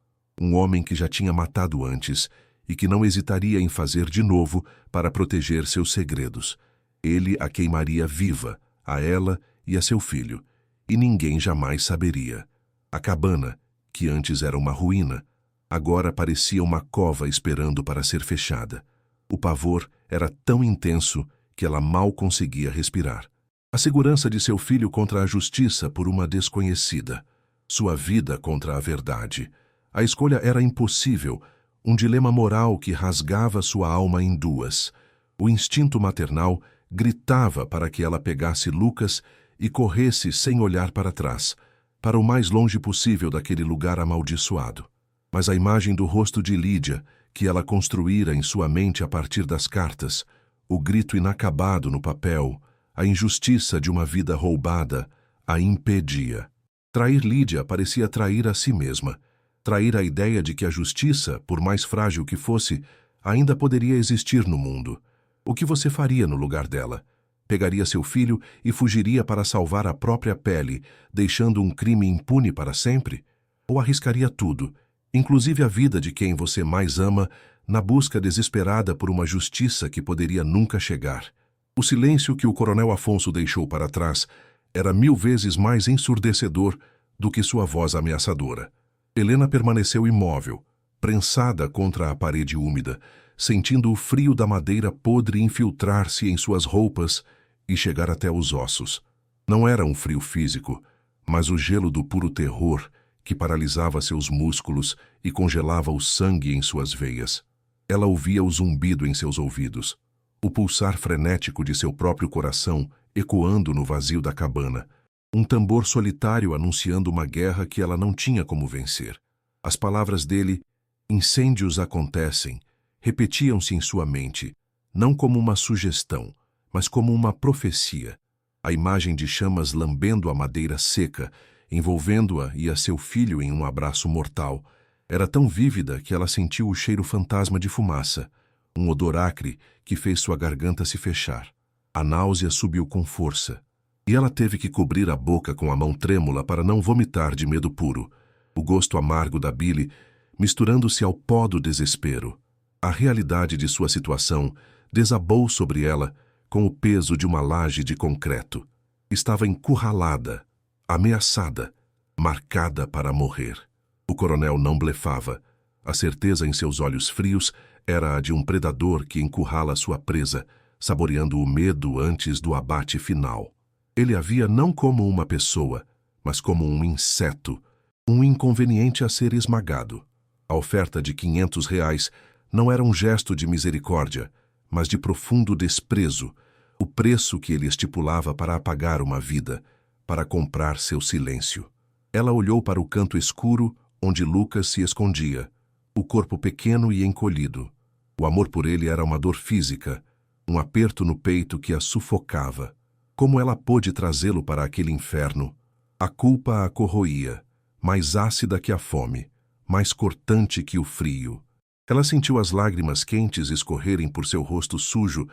Um homem que já tinha matado antes e que não hesitaria em fazer de novo para proteger seus segredos. Ele a queimaria viva, a ela e a seu filho, e ninguém jamais saberia. A cabana, que antes era uma ruína, agora parecia uma cova esperando para ser fechada. O pavor era tão intenso que ela mal conseguia respirar. A segurança de seu filho contra a justiça por uma desconhecida. Sua vida contra a verdade. A escolha era impossível, um dilema moral que rasgava sua alma em duas. O instinto maternal gritava para que ela pegasse Lucas e corresse sem olhar para trás, para o mais longe possível daquele lugar amaldiçoado. Mas a imagem do rosto de Lídia, que ela construíra em sua mente a partir das cartas, o grito inacabado no papel, a injustiça de uma vida roubada, a impedia. Trair Lídia parecia trair a si mesma, trair a ideia de que a justiça, por mais frágil que fosse, ainda poderia existir no mundo. O que você faria no lugar dela? Pegaria seu filho e fugiria para salvar a própria pele, deixando um crime impune para sempre? Ou arriscaria tudo, inclusive a vida de quem você mais ama, na busca desesperada por uma justiça que poderia nunca chegar? O silêncio que o coronel Afonso deixou para trás era 1000 vezes mais ensurdecedor do que sua voz ameaçadora. Helena permaneceu imóvel, prensada contra a parede úmida, sentindo o frio da madeira podre infiltrar-se em suas roupas e chegar até os ossos. Não era um frio físico, mas o gelo do puro terror que paralisava seus músculos e congelava o sangue em suas veias. Ela ouvia o zumbido em seus ouvidos, o pulsar frenético de seu próprio coração ecoando no vazio da cabana, um tambor solitário anunciando uma guerra que ela não tinha como vencer. As palavras dele, incêndios acontecem, repetiam-se em sua mente, não como uma sugestão, mas como uma profecia. A imagem de chamas lambendo a madeira seca, envolvendo-a e a seu filho em um abraço mortal, era tão vívida que ela sentiu o cheiro fantasma de fumaça, um odor acre que fez sua garganta se fechar. A náusea subiu com força, e ela teve que cobrir a boca com a mão trêmula para não vomitar de medo puro, o gosto amargo da bile misturando-se ao pó do desespero. A realidade de sua situação desabou sobre ela com o peso de uma laje de concreto. Estava encurralada, ameaçada, marcada para morrer. O coronel não blefava. A certeza em seus olhos frios era a de um predador que encurrala sua presa, saboreando o medo antes do abate final. Ele a via não como uma pessoa, mas como um inseto, um inconveniente a ser esmagado. A oferta de R$ 500 não era um gesto de misericórdia, mas de profundo desprezo, o preço que ele estipulava para apagar uma vida, para comprar seu silêncio. Ela olhou para o canto escuro onde Lucas se escondia, o corpo pequeno e encolhido. O amor por ele era uma dor física, um aperto no peito que a sufocava. Como ela pôde trazê-lo para aquele inferno? A culpa a corroía, mais ácida que a fome, mais cortante que o frio. Ela sentiu as lágrimas quentes escorrerem por seu rosto sujo,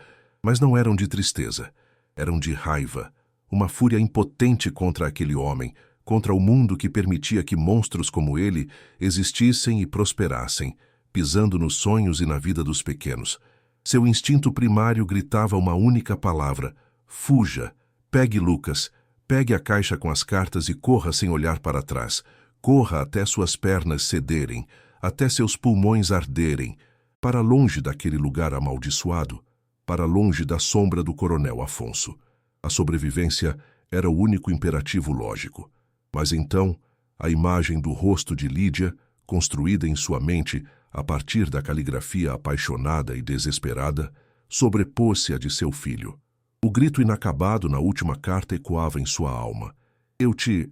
mas não eram de tristeza, eram de raiva, uma fúria impotente contra aquele homem, contra o mundo que permitia que monstros como ele existissem e prosperassem, pisando nos sonhos e na vida dos pequenos. Seu instinto primário gritava uma única palavra: fuja, pegue Lucas, pegue a caixa com as cartas e corra sem olhar para trás. Corra até suas pernas cederem, até seus pulmões arderem, para longe daquele lugar amaldiçoado, para longe da sombra do coronel Afonso. A sobrevivência era o único imperativo lógico. Mas então, a imagem do rosto de Lídia, construída em sua mente, a partir da caligrafia apaixonada e desesperada, sobrepôs-se a de seu filho. O grito inacabado na última carta ecoava em sua alma. Eu te...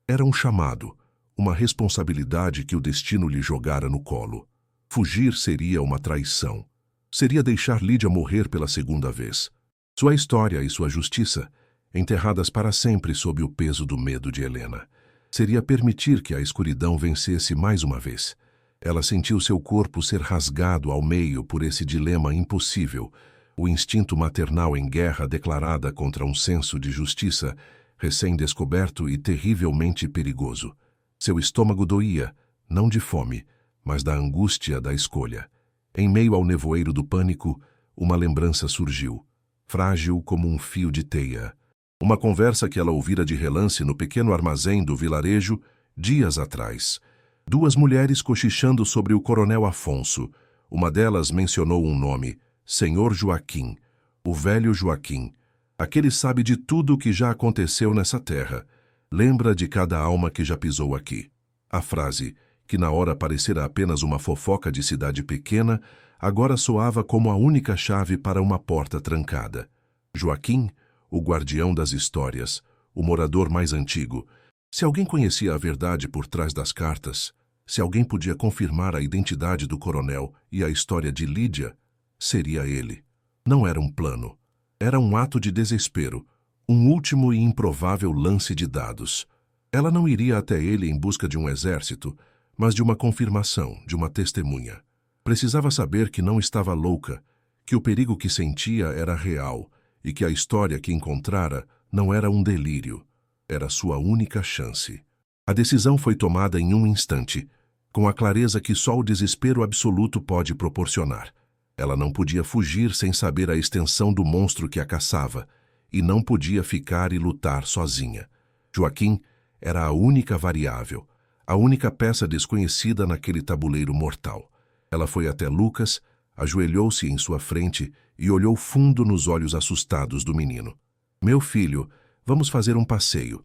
Era um chamado, uma responsabilidade que o destino lhe jogara no colo. Fugir seria uma traição. Seria deixar Lídia morrer pela segunda vez. Sua história e sua justiça, enterradas para sempre sob o peso do medo de Helena. Seria permitir que a escuridão vencesse mais uma vez. Ela sentiu seu corpo ser rasgado ao meio por esse dilema impossível, o instinto maternal em guerra declarada contra um senso de justiça recém-descoberto e terrivelmente perigoso. Seu estômago doía, não de fome, mas da angústia da escolha. Em meio ao nevoeiro do pânico, uma lembrança surgiu, frágil como um fio de teia. Uma conversa que ela ouvira de relance no pequeno armazém do vilarejo dias atrás. Duas mulheres cochichando sobre o coronel Afonso. Uma delas mencionou um nome, Senhor Joaquim, o velho Joaquim. Aquele sabe de tudo o que já aconteceu nessa terra. Lembra de cada alma que já pisou aqui. A frase, que na hora parecera apenas uma fofoca de cidade pequena, agora soava como a única chave para uma porta trancada. Joaquim, o guardião das histórias, o morador mais antigo. Se alguém conhecia a verdade por trás das cartas, se alguém podia confirmar a identidade do coronel e a história de Lídia, seria ele. Não era um plano. Era um ato de desespero, um último e improvável lance de dados. Ela não iria até ele em busca de um exército, mas de uma confirmação, de uma testemunha. Precisava saber que não estava louca, que o perigo que sentia era real e que a história que encontrara não era um delírio. Era sua única chance. A decisão foi tomada em um instante, com a clareza que só o desespero absoluto pode proporcionar. Ela não podia fugir sem saber a extensão do monstro que a caçava, e não podia ficar e lutar sozinha. Joaquim era a única variável, a única peça desconhecida naquele tabuleiro mortal. Ela foi até Lucas, ajoelhou-se em sua frente e olhou fundo nos olhos assustados do menino. Meu filho, vamos fazer um passeio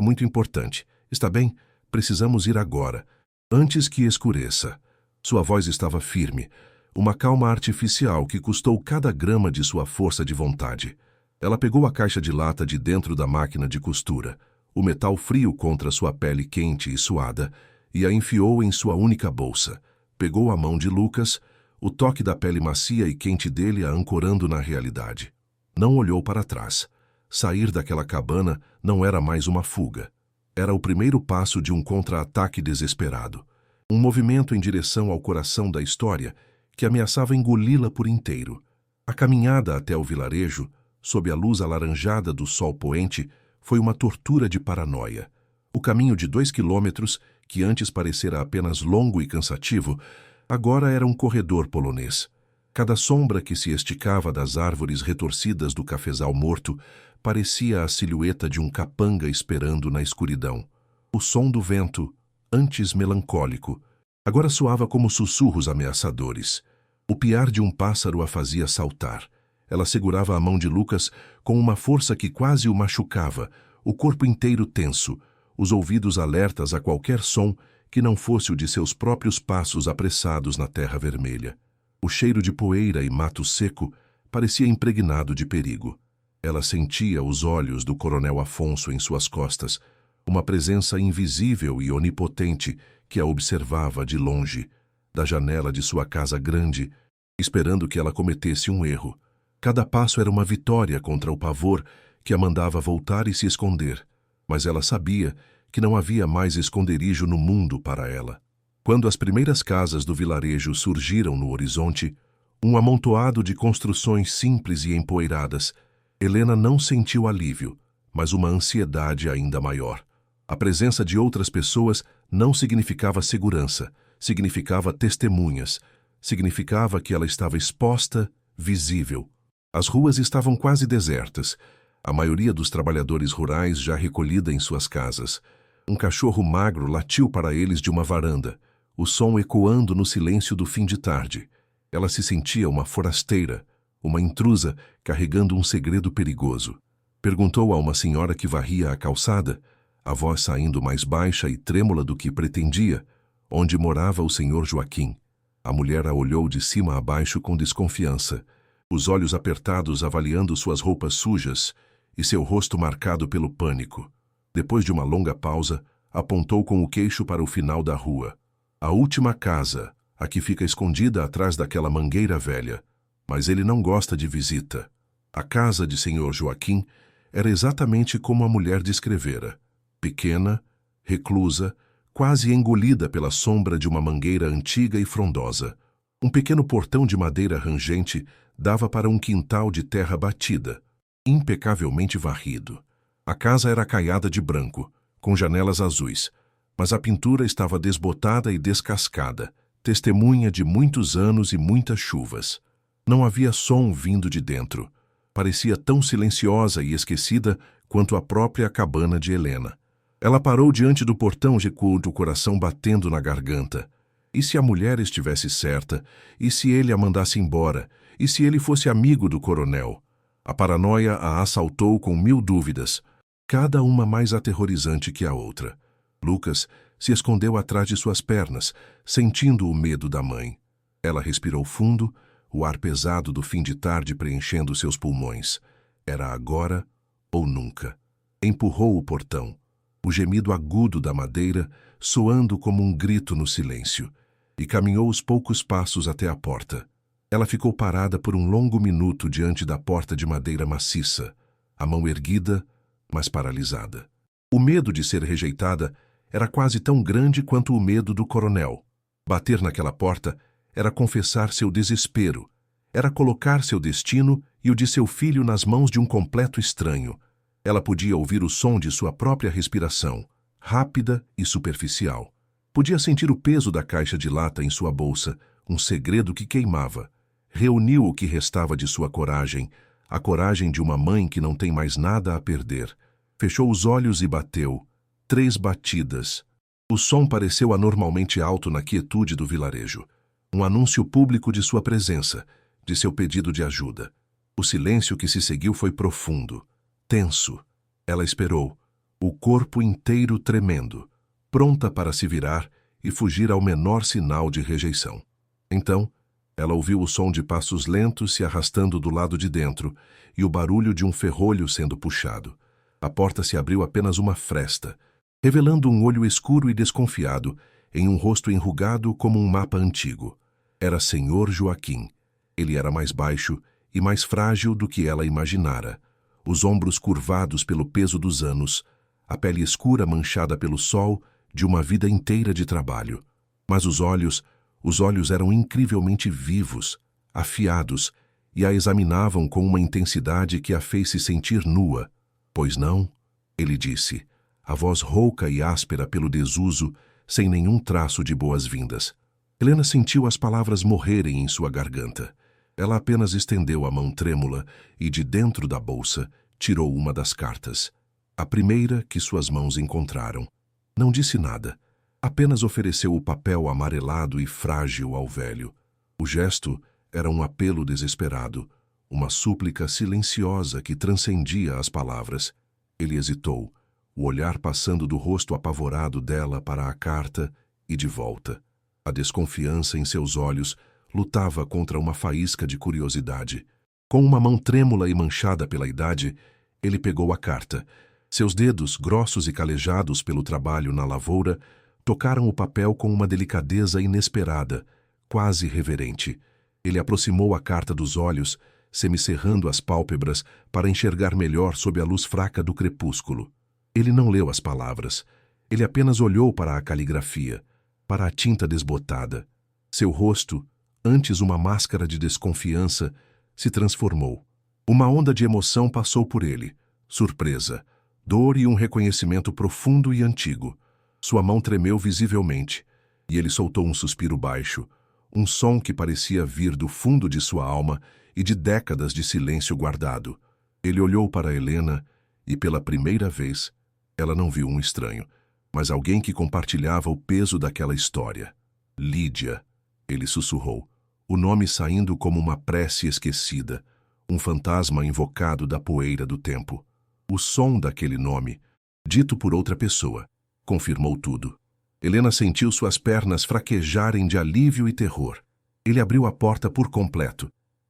muito importante. Está bem? Precisamos ir agora, antes que escureça. Sua voz estava firme, uma calma artificial que custou cada grama de sua força de vontade. Ela pegou a caixa de lata de dentro da máquina de costura, o metal frio contra sua pele quente e suada, e a enfiou em sua única bolsa. Pegou a mão de Lucas, o toque da pele macia e quente dele a ancorando na realidade. Não olhou para trás. Sair daquela cabana não era mais uma fuga. Era o primeiro passo de um contra-ataque desesperado. Um movimento em direção ao coração da história que ameaçava engoli-la por inteiro. A caminhada até o vilarejo, sob a luz alaranjada do sol poente, foi uma tortura de paranoia. O caminho de 2 quilômetros, que antes parecera apenas longo e cansativo, agora era um corredor polonês. Cada sombra que se esticava das árvores retorcidas do cafezal morto parecia a silhueta de um capanga esperando na escuridão. O som do vento, antes melancólico, agora soava como sussurros ameaçadores. O piar de um pássaro a fazia saltar. Ela segurava a mão de Lucas com uma força que quase o machucava, o corpo inteiro tenso, os ouvidos alertas a qualquer som que não fosse o de seus próprios passos apressados na terra vermelha. O cheiro de poeira e mato seco parecia impregnado de perigo. Ela sentia os olhos do coronel Afonso em suas costas, uma presença invisível e onipotente que a observava de longe, da janela de sua casa grande, esperando que ela cometesse um erro. Cada passo era uma vitória contra o pavor que a mandava voltar e se esconder, mas ela sabia que não havia mais esconderijo no mundo para ela. Quando as primeiras casas do vilarejo surgiram no horizonte, um amontoado de construções simples e empoeiradas, Helena não sentiu alívio, mas uma ansiedade ainda maior. A presença de outras pessoas não significava segurança, significava testemunhas, significava que ela estava exposta, visível. As ruas estavam quase desertas, a maioria dos trabalhadores rurais já recolhida em suas casas. Um cachorro magro latiu para eles de uma varanda, o som ecoando no silêncio do fim de tarde. Ela se sentia uma forasteira, uma intrusa carregando um segredo perigoso. Perguntou a uma senhora que varria a calçada, a voz saindo mais baixa e trêmula do que pretendia. onde morava o senhor Joaquim. A mulher a olhou de cima a baixo com desconfiança, os olhos apertados avaliando suas roupas sujas e seu rosto marcado pelo pânico. Depois de uma longa pausa, apontou com o queixo para o final da rua. A última casa, a que fica escondida atrás daquela mangueira velha. Mas ele não gosta de visita. A casa de senhor Joaquim era exatamente como a mulher descrevera. Pequena, reclusa, quase engolida pela sombra de uma mangueira antiga e frondosa. Um pequeno portão de madeira rangente dava para um quintal de terra batida, impecavelmente varrido. A casa era caiada de branco, com janelas azuis, mas a pintura estava desbotada e descascada, testemunha de muitos anos e muitas chuvas. Não havia som vindo de dentro. Parecia tão silenciosa e esquecida quanto a própria cabana de Helena. Ela parou diante do portão com o coração batendo na garganta. E se a mulher estivesse certa? E se ele a mandasse embora? E se ele fosse amigo do coronel? A paranoia a assaltou com 1000 dúvidas, cada uma mais aterrorizante que a outra. Lucas se escondeu atrás de suas pernas, sentindo o medo da mãe. Ela respirou fundo, o ar pesado do fim de tarde preenchendo seus pulmões. Era agora ou nunca. Empurrou o portão, o gemido agudo da madeira soando como um grito no silêncio, e caminhou os poucos passos até a porta. Ela ficou parada por um longo minuto diante da porta de madeira maciça, a mão erguida, mas paralisada. O medo de ser rejeitada era quase tão grande quanto o medo do coronel. Bater naquela porta era confessar seu desespero, era colocar seu destino e o de seu filho nas mãos de um completo estranho. Ela podia ouvir o som de sua própria respiração, rápida e superficial. Podia sentir o peso da caixa de lata em sua bolsa, um segredo que queimava. Reuniu o que restava de sua coragem, a coragem de uma mãe que não tem mais nada a perder. Fechou os olhos e bateu. 3 batidas. O som pareceu anormalmente alto na quietude do vilarejo. Um anúncio público de sua presença, de seu pedido de ajuda. O silêncio que se seguiu foi profundo, tenso. Ela esperou, o corpo inteiro tremendo, pronta para se virar e fugir ao menor sinal de rejeição. Então, ela ouviu o som de passos lentos se arrastando do lado de dentro e o barulho de um ferrolho sendo puxado. A porta se abriu apenas uma fresta, revelando um olho escuro e desconfiado em um rosto enrugado como um mapa antigo. Era senhor Joaquim. Ele era mais baixo e mais frágil do que ela imaginara. Os ombros curvados pelo peso dos anos, a pele escura manchada pelo sol de uma vida inteira de trabalho. Mas os olhos eram incrivelmente vivos, afiados, e a examinavam com uma intensidade que a fez se sentir nua. Pois não? Ele disse, a voz rouca e áspera pelo desuso, sem nenhum traço de boas-vindas. Helena sentiu as palavras morrerem em sua garganta. Ela apenas estendeu a mão trêmula e, de dentro da bolsa, tirou uma das cartas. A primeira que suas mãos encontraram. Não disse nada. Apenas ofereceu o papel amarelado e frágil ao velho. O gesto era um apelo desesperado, uma súplica silenciosa que transcendia as palavras. Ele hesitou, o olhar passando do rosto apavorado dela para a carta e de volta. A desconfiança em seus olhos lutava contra uma faísca de curiosidade. Com uma mão trêmula e manchada pela idade, ele pegou a carta. Seus dedos, grossos e calejados pelo trabalho na lavoura, tocaram o papel com uma delicadeza inesperada, quase reverente. Ele aproximou a carta dos olhos, semicerrando as pálpebras para enxergar melhor sob a luz fraca do crepúsculo. Ele não leu as palavras. Ele apenas olhou para a caligrafia, para a tinta desbotada. Seu rosto, antes uma máscara de desconfiança, se transformou. Uma onda de emoção passou por ele. Surpresa, dor e um reconhecimento profundo e antigo. Sua mão tremeu visivelmente, e ele soltou um suspiro baixo, um som que parecia vir do fundo de sua alma e de décadas de silêncio guardado. Ele olhou para Helena e, pela primeira vez, ela não viu um estranho, mas alguém que compartilhava o peso daquela história. Lídia, ele sussurrou, o nome saindo como uma prece esquecida, um fantasma invocado da poeira do tempo. O som daquele nome, dito por outra pessoa, confirmou tudo. Helena sentiu suas pernas fraquejarem de alívio e terror. Ele abriu a porta por completo.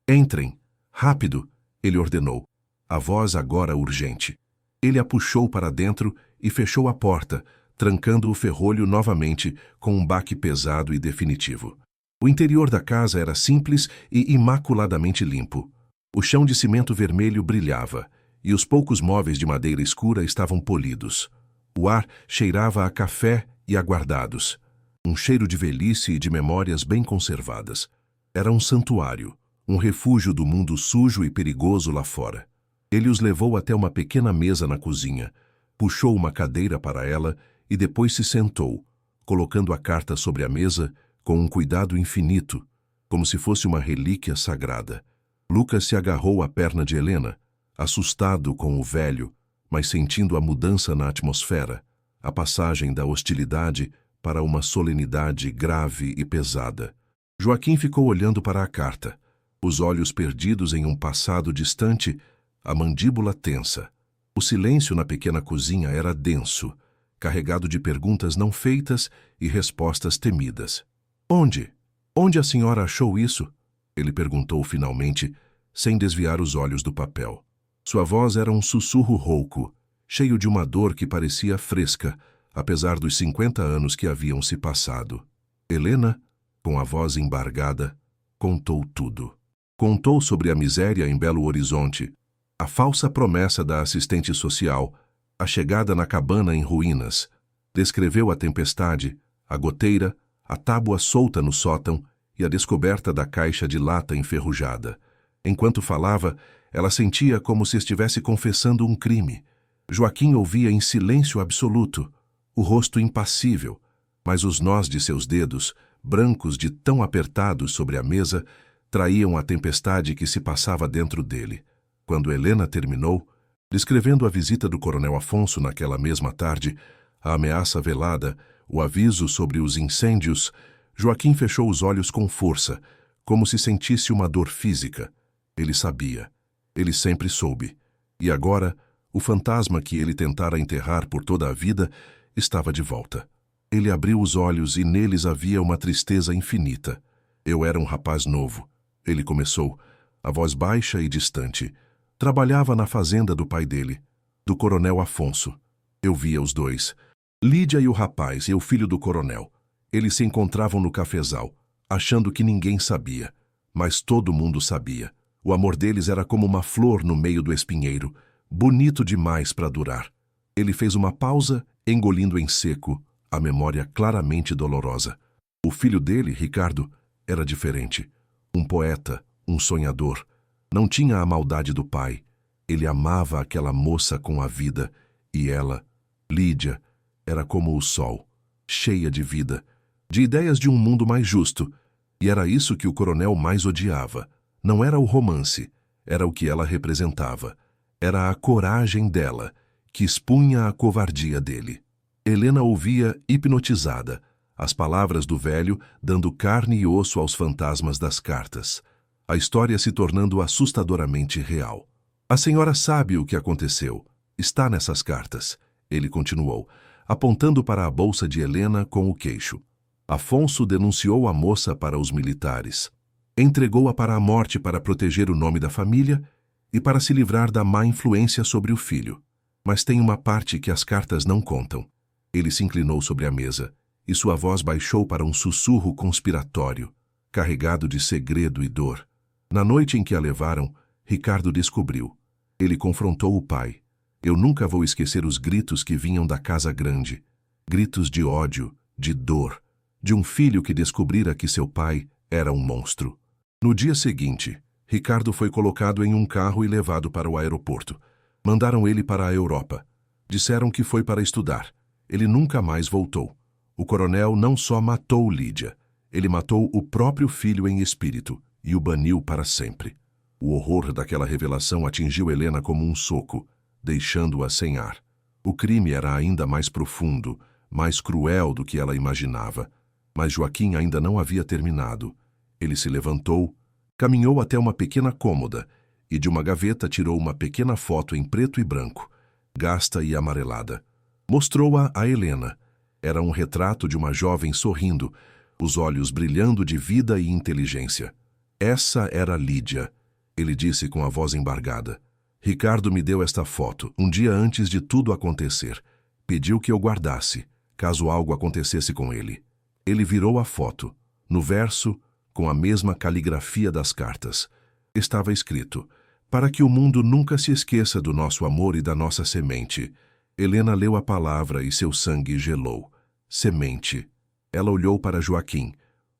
Entrem, rápido, ele ordenou. A voz agora urgente. Ele a puxou para dentro e fechou a porta, trancando o ferrolho novamente com um baque pesado e definitivo. O interior da casa era simples e imaculadamente limpo. O chão de cimento vermelho brilhava, e os poucos móveis de madeira escura estavam polidos. O ar cheirava a café e aguardados. Um cheiro de velhice e de memórias bem conservadas. Era um santuário, um refúgio do mundo sujo e perigoso lá fora. Ele os levou até uma pequena mesa na cozinha, puxou uma cadeira para ela e depois se sentou, colocando a carta sobre a mesa com um cuidado infinito, como se fosse uma relíquia sagrada. Lucas se agarrou à perna de Helena, assustado com o velho, mas sentindo a mudança na atmosfera, a passagem da hostilidade para uma solenidade grave e pesada. Joaquim ficou olhando para a carta, os olhos perdidos em um passado distante, a mandíbula tensa. O silêncio na pequena cozinha era denso, carregado de perguntas não feitas e respostas temidas. Onde? Onde a senhora achou isso? Ele perguntou finalmente, sem desviar os olhos do papel. Sua voz era um sussurro rouco, cheio de uma dor que parecia fresca, apesar dos 50 anos que haviam se passado. Helena, com a voz embargada, contou tudo. Contou sobre a miséria em Belo Horizonte, a falsa promessa da assistente social, a chegada na cabana em ruínas. Descreveu a tempestade, a goteira, a tábua solta no sótão e a descoberta da caixa de lata enferrujada. Enquanto falava, ela sentia como se estivesse confessando um crime. Joaquim ouvia em silêncio absoluto, o rosto impassível, mas os nós de seus dedos, brancos de tão apertados sobre a mesa, traíam a tempestade que se passava dentro dele. Quando Helena terminou, descrevendo a visita do coronel Afonso naquela mesma tarde, a ameaça velada, o aviso sobre os incêndios, Joaquim fechou os olhos com força, como se sentisse uma dor física. Ele sabia. Ele sempre soube. E agora, o fantasma que ele tentara enterrar por toda a vida estava de volta. Ele abriu os olhos e neles havia uma tristeza infinita. Eu era um rapaz novo. Ele começou, a voz baixa e distante. Trabalhava na fazenda do pai dele, do coronel Afonso. Eu via os dois. Lídia e o rapaz, e o filho do coronel. Eles se encontravam no cafezal, achando que ninguém sabia. Mas todo mundo sabia. O amor deles era como uma flor no meio do espinheiro, bonito demais para durar. Ele fez uma pausa, engolindo em seco, a memória claramente dolorosa. O filho dele, Ricardo, era diferente. Um poeta, um sonhador. Não tinha a maldade do pai. Ele amava aquela moça com a vida, e ela, Lídia, era como o sol, cheia de vida, de ideias de um mundo mais justo. E era isso que o coronel mais odiava. Não era o romance, era o que ela representava. Era a coragem dela, que expunha a covardia dele. Helena ouvia hipnotizada, as palavras do velho dando carne e osso aos fantasmas das cartas. A história se tornando assustadoramente real. A senhora sabe o que aconteceu. Está nessas cartas, ele continuou, apontando para a bolsa de Helena com o queixo. Afonso denunciou a moça para os militares. Entregou-a para a morte para proteger o nome da família e para se livrar da má influência sobre o filho. Mas tem uma parte que as cartas não contam. Ele se inclinou sobre a mesa e sua voz baixou para um sussurro conspiratório, carregado de segredo e dor. Na noite em que a levaram, Ricardo descobriu. Ele confrontou o pai. Eu nunca vou esquecer os gritos que vinham da casa grande. Gritos de ódio, de dor, de um filho que descobrira que seu pai era um monstro. No dia seguinte, Ricardo foi colocado em um carro e levado para o aeroporto. Mandaram ele para a Europa. Disseram que foi para estudar. Ele nunca mais voltou. O coronel não só matou Lídia, ele matou o próprio filho em espírito e o baniu para sempre. O horror daquela revelação atingiu Helena como um soco, deixando-a sem ar. O crime era ainda mais profundo, mais cruel do que ela imaginava. Mas Joaquim ainda não havia terminado. Ele se levantou, caminhou até uma pequena cômoda e de uma gaveta tirou uma pequena foto em preto e branco, gasta e amarelada. Mostrou-a a Helena. Era um retrato de uma jovem sorrindo, os olhos brilhando de vida e inteligência. Essa era Lídia, ele disse com a voz embargada. Ricardo me deu esta foto, um dia antes de tudo acontecer. Pediu que eu guardasse, caso algo acontecesse com ele. Ele virou a foto. No verso, com a mesma caligrafia das cartas, estava escrito: para que o mundo nunca se esqueça do nosso amor e da nossa semente. Helena leu a palavra e seu sangue gelou. Semente. Ela olhou para Joaquim,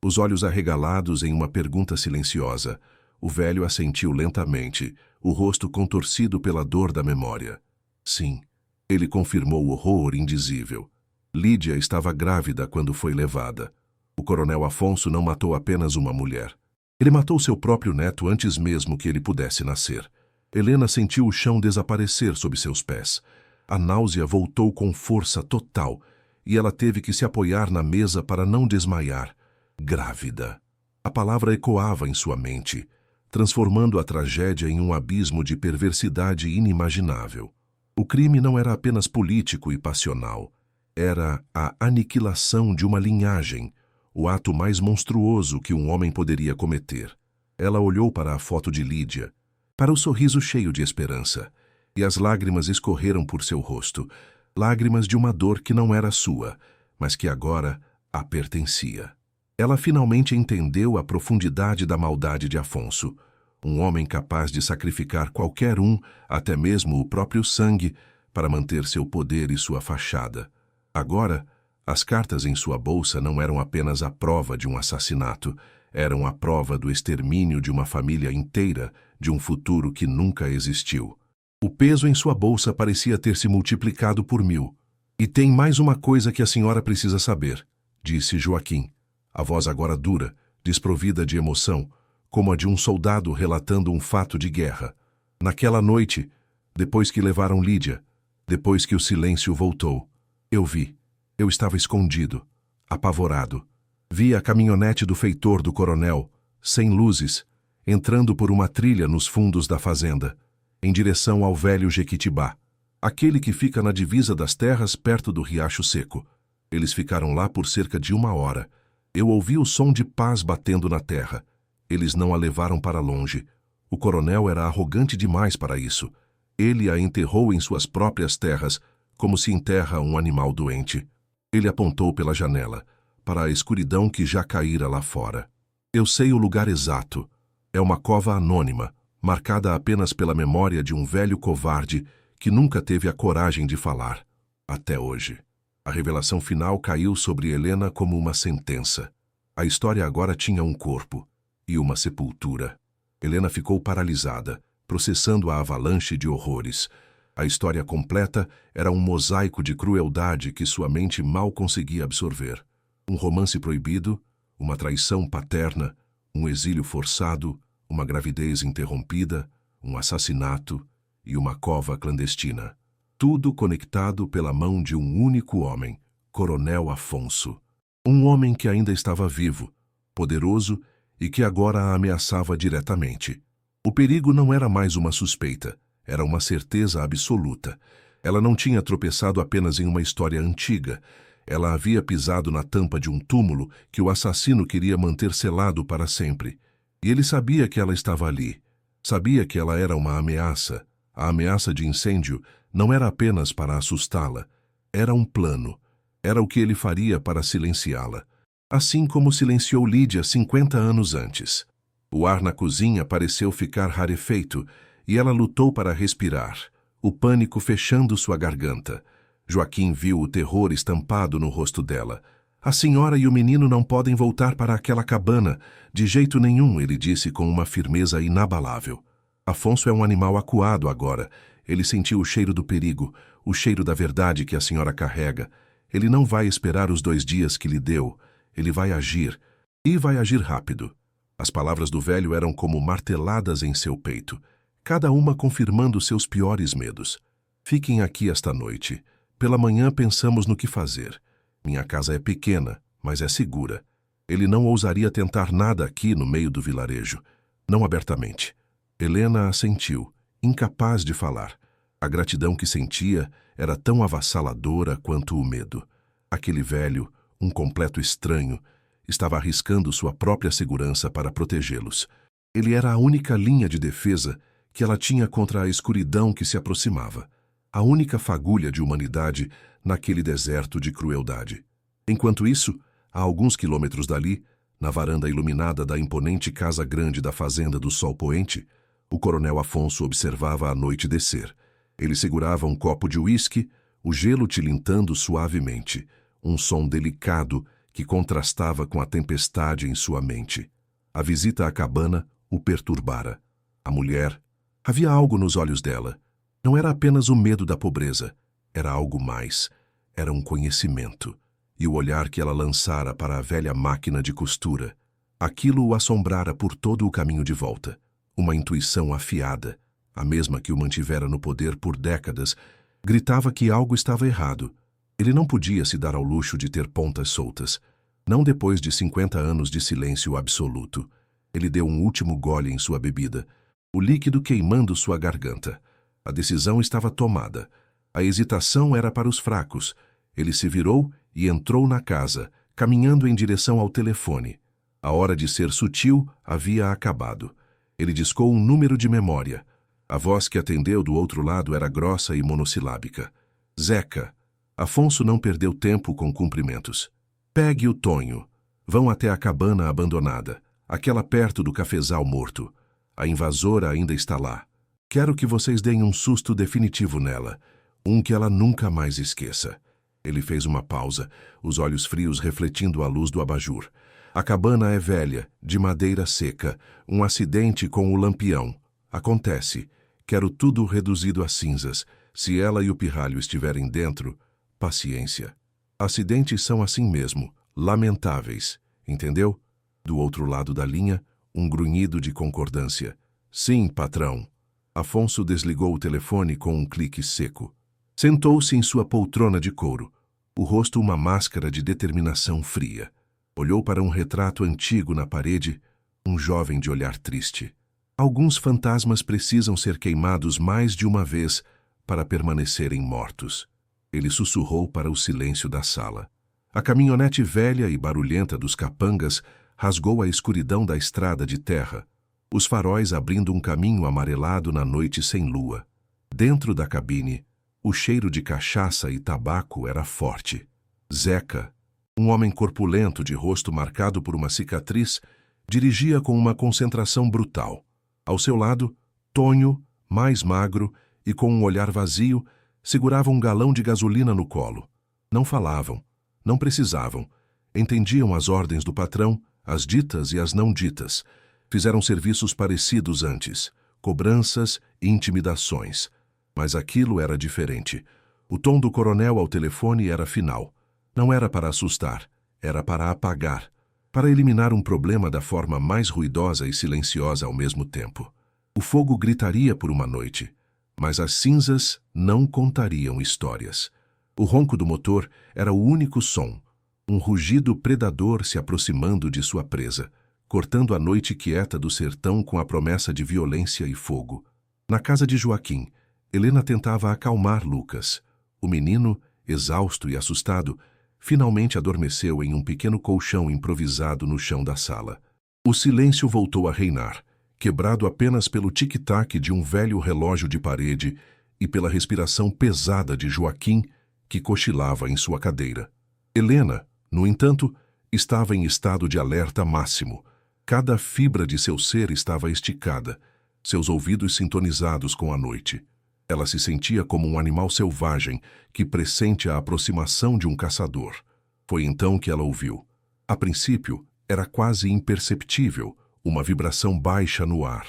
os olhos arregalados em uma pergunta silenciosa. O velho assentiu lentamente, o rosto contorcido pela dor da memória. Sim, ele confirmou o horror indizível. Lídia estava grávida quando foi levada. O coronel Afonso não matou apenas uma mulher. Ele matou seu próprio neto antes mesmo que ele pudesse nascer. Helena sentiu o chão desaparecer sob seus pés. A náusea voltou com força total e ela teve que se apoiar na mesa para não desmaiar. Grávida. A palavra ecoava em sua mente, transformando a tragédia em um abismo de perversidade inimaginável. O crime não era apenas político e passional. Era a aniquilação de uma linhagem, o ato mais monstruoso que um homem poderia cometer. Ela olhou para a foto de Lídia, para o sorriso cheio de esperança, e as lágrimas escorreram por seu rosto, lágrimas de uma dor que não era sua, mas que agora a pertencia. Ela finalmente entendeu a profundidade da maldade de Afonso, um homem capaz de sacrificar qualquer um, até mesmo o próprio sangue, para manter seu poder e sua fachada. Agora, as cartas em sua bolsa não eram apenas a prova de um assassinato, eram a prova do extermínio de uma família inteira, de um futuro que nunca existiu. O peso em sua bolsa parecia ter se multiplicado por 1000. E tem mais uma coisa que a senhora precisa saber, disse Joaquim, a voz agora dura, desprovida de emoção, como a de um soldado relatando um fato de guerra. Naquela noite, depois que levaram Lídia, depois que o silêncio voltou, eu vi. Eu estava escondido, apavorado. Vi a caminhonete do feitor do coronel, sem luzes, entrando por uma trilha nos fundos da fazenda, em direção ao velho Jequitibá, aquele que fica na divisa das terras perto do Riacho Seco. Eles ficaram lá por cerca de 1 hora. Eu ouvi o som de pás batendo na terra. Eles não a levaram para longe. O coronel era arrogante demais para isso. Ele a enterrou em suas próprias terras, como se enterra um animal doente. Ele apontou pela janela, para a escuridão que já caíra lá fora. Eu sei o lugar exato. É uma cova anônima, marcada apenas pela memória de um velho covarde que nunca teve a coragem de falar. Até hoje. A revelação final caiu sobre Helena como uma sentença. A história agora tinha um corpo e uma sepultura. Helena ficou paralisada, processando a avalanche de horrores. A história completa era um mosaico de crueldade que sua mente mal conseguia absorver. Um romance proibido, uma traição paterna, um exílio forçado, uma gravidez interrompida, um assassinato e uma cova clandestina. Tudo conectado pela mão de um único homem, Coronel Afonso. Um homem que ainda estava vivo, poderoso e que agora a ameaçava diretamente. O perigo não era mais uma suspeita, era uma certeza absoluta. Ela não tinha tropeçado apenas em uma história antiga. Ela havia pisado na tampa de um túmulo que o assassino queria manter selado para sempre. E ele sabia que ela estava ali. Sabia que ela era uma ameaça. A ameaça de incêndio não era apenas para assustá-la. Era um plano. Era o que ele faria para silenciá-la. Assim como silenciou Lídia 50 anos antes. O ar na cozinha pareceu ficar rarefeito e ela lutou para respirar, o pânico fechando sua garganta. Joaquim viu o terror estampado no rosto dela. A senhora e o menino não podem voltar para aquela cabana. De jeito nenhum, ele disse com uma firmeza inabalável. Afonso é um animal acuado agora. Ele sentiu o cheiro do perigo, o cheiro da verdade que a senhora carrega. Ele não vai esperar os 2 dias que lhe deu. Ele vai agir. E vai agir rápido. As palavras do velho eram como marteladas em seu peito, cada uma confirmando seus piores medos. Fiquem aqui esta noite. Pela manhã pensamos no que fazer. Minha casa é pequena, mas é segura. Ele não ousaria tentar nada aqui no meio do vilarejo. Não abertamente. Helena assentiu, incapaz de falar. A gratidão que sentia era tão avassaladora quanto o medo. Aquele velho, um completo estranho, estava arriscando sua própria segurança para protegê-los. Ele era a única linha de defesa que ela tinha contra a escuridão que se aproximava, a única fagulha de humanidade naquele deserto de crueldade. Enquanto isso, a alguns quilômetros dali, na varanda iluminada da imponente casa grande da fazenda do Sol Poente, o coronel Afonso observava a noite descer. Ele segurava um copo de uísque, o gelo tilintando suavemente, um som delicado que contrastava com a tempestade em sua mente. A visita à cabana o perturbara. A mulher, havia algo nos olhos dela. Não era apenas o medo da pobreza, era algo mais. Era um conhecimento. E o olhar que ela lançara para a velha máquina de costura, aquilo o assombrara por todo o caminho de volta. Uma intuição afiada, a mesma que o mantivera no poder por décadas, gritava que algo estava errado. Ele não podia se dar ao luxo de ter pontas soltas. Não depois de 50 anos de silêncio absoluto. Ele deu um último gole em sua bebida, o líquido queimando sua garganta. A decisão estava tomada. A hesitação era para os fracos. Ele se virou e entrou na casa, caminhando em direção ao telefone. A hora de ser sutil havia acabado. Ele discou um número de memória. A voz que atendeu do outro lado era grossa e monossilábica. Zeca. Afonso não perdeu tempo com cumprimentos. Pegue o Tonho. Vão até a cabana abandonada, aquela perto do cafezal morto. A invasora ainda está lá. Quero que vocês deem um susto definitivo nela, um que ela nunca mais esqueça. Ele fez uma pausa, os olhos frios refletindo a luz do abajur. A cabana é velha, de madeira seca, um acidente com o lampião. Acontece. Quero tudo reduzido a cinzas. Se ela e o pirralho estiverem dentro, paciência. Acidentes são assim mesmo, lamentáveis, entendeu? Do outro lado da linha, um grunhido de concordância. Sim, patrão. Afonso desligou o telefone com um clique seco. Sentou-se em sua poltrona de couro, o rosto uma máscara de determinação fria. Olhou para um retrato antigo na parede, um jovem de olhar triste. Alguns fantasmas precisam ser queimados mais de uma vez para permanecerem mortos. Ele sussurrou para o silêncio da sala. A caminhonete velha e barulhenta dos capangas rasgou a escuridão da estrada de terra, os faróis abrindo um caminho amarelado na noite sem lua. Dentro da cabine, o cheiro de cachaça e tabaco era forte. Zeca, um homem corpulento de rosto marcado por uma cicatriz, dirigia com uma concentração brutal. Ao seu lado, Tonho, mais magro e com um olhar vazio, segurava um galão de gasolina no colo. Não falavam, não precisavam. Entendiam as ordens do patrão, as ditas e as não ditas. Fizeram serviços parecidos antes, cobranças e intimidações. Mas aquilo era diferente. O tom do coronel ao telefone era final. Não era para assustar, era para apagar, para eliminar um problema da forma mais ruidosa e silenciosa ao mesmo tempo. O fogo gritaria por uma noite, mas as cinzas não contariam histórias. O ronco do motor era o único som, um rugido predador se aproximando de sua presa, cortando a noite quieta do sertão com a promessa de violência e fogo. Na casa de Joaquim, Helena tentava acalmar Lucas. O menino, exausto e assustado, finalmente adormeceu em um pequeno colchão improvisado no chão da sala. O silêncio voltou a reinar, quebrado apenas pelo tic-tac de um velho relógio de parede e pela respiração pesada de Joaquim, que cochilava em sua cadeira. Helena, no entanto, estava em estado de alerta máximo. Cada fibra de seu ser estava esticada, seus ouvidos sintonizados com a noite. Ela se sentia como um animal selvagem que pressente a aproximação de um caçador. Foi então que ela ouviu. A princípio, era quase imperceptível, uma vibração baixa no ar,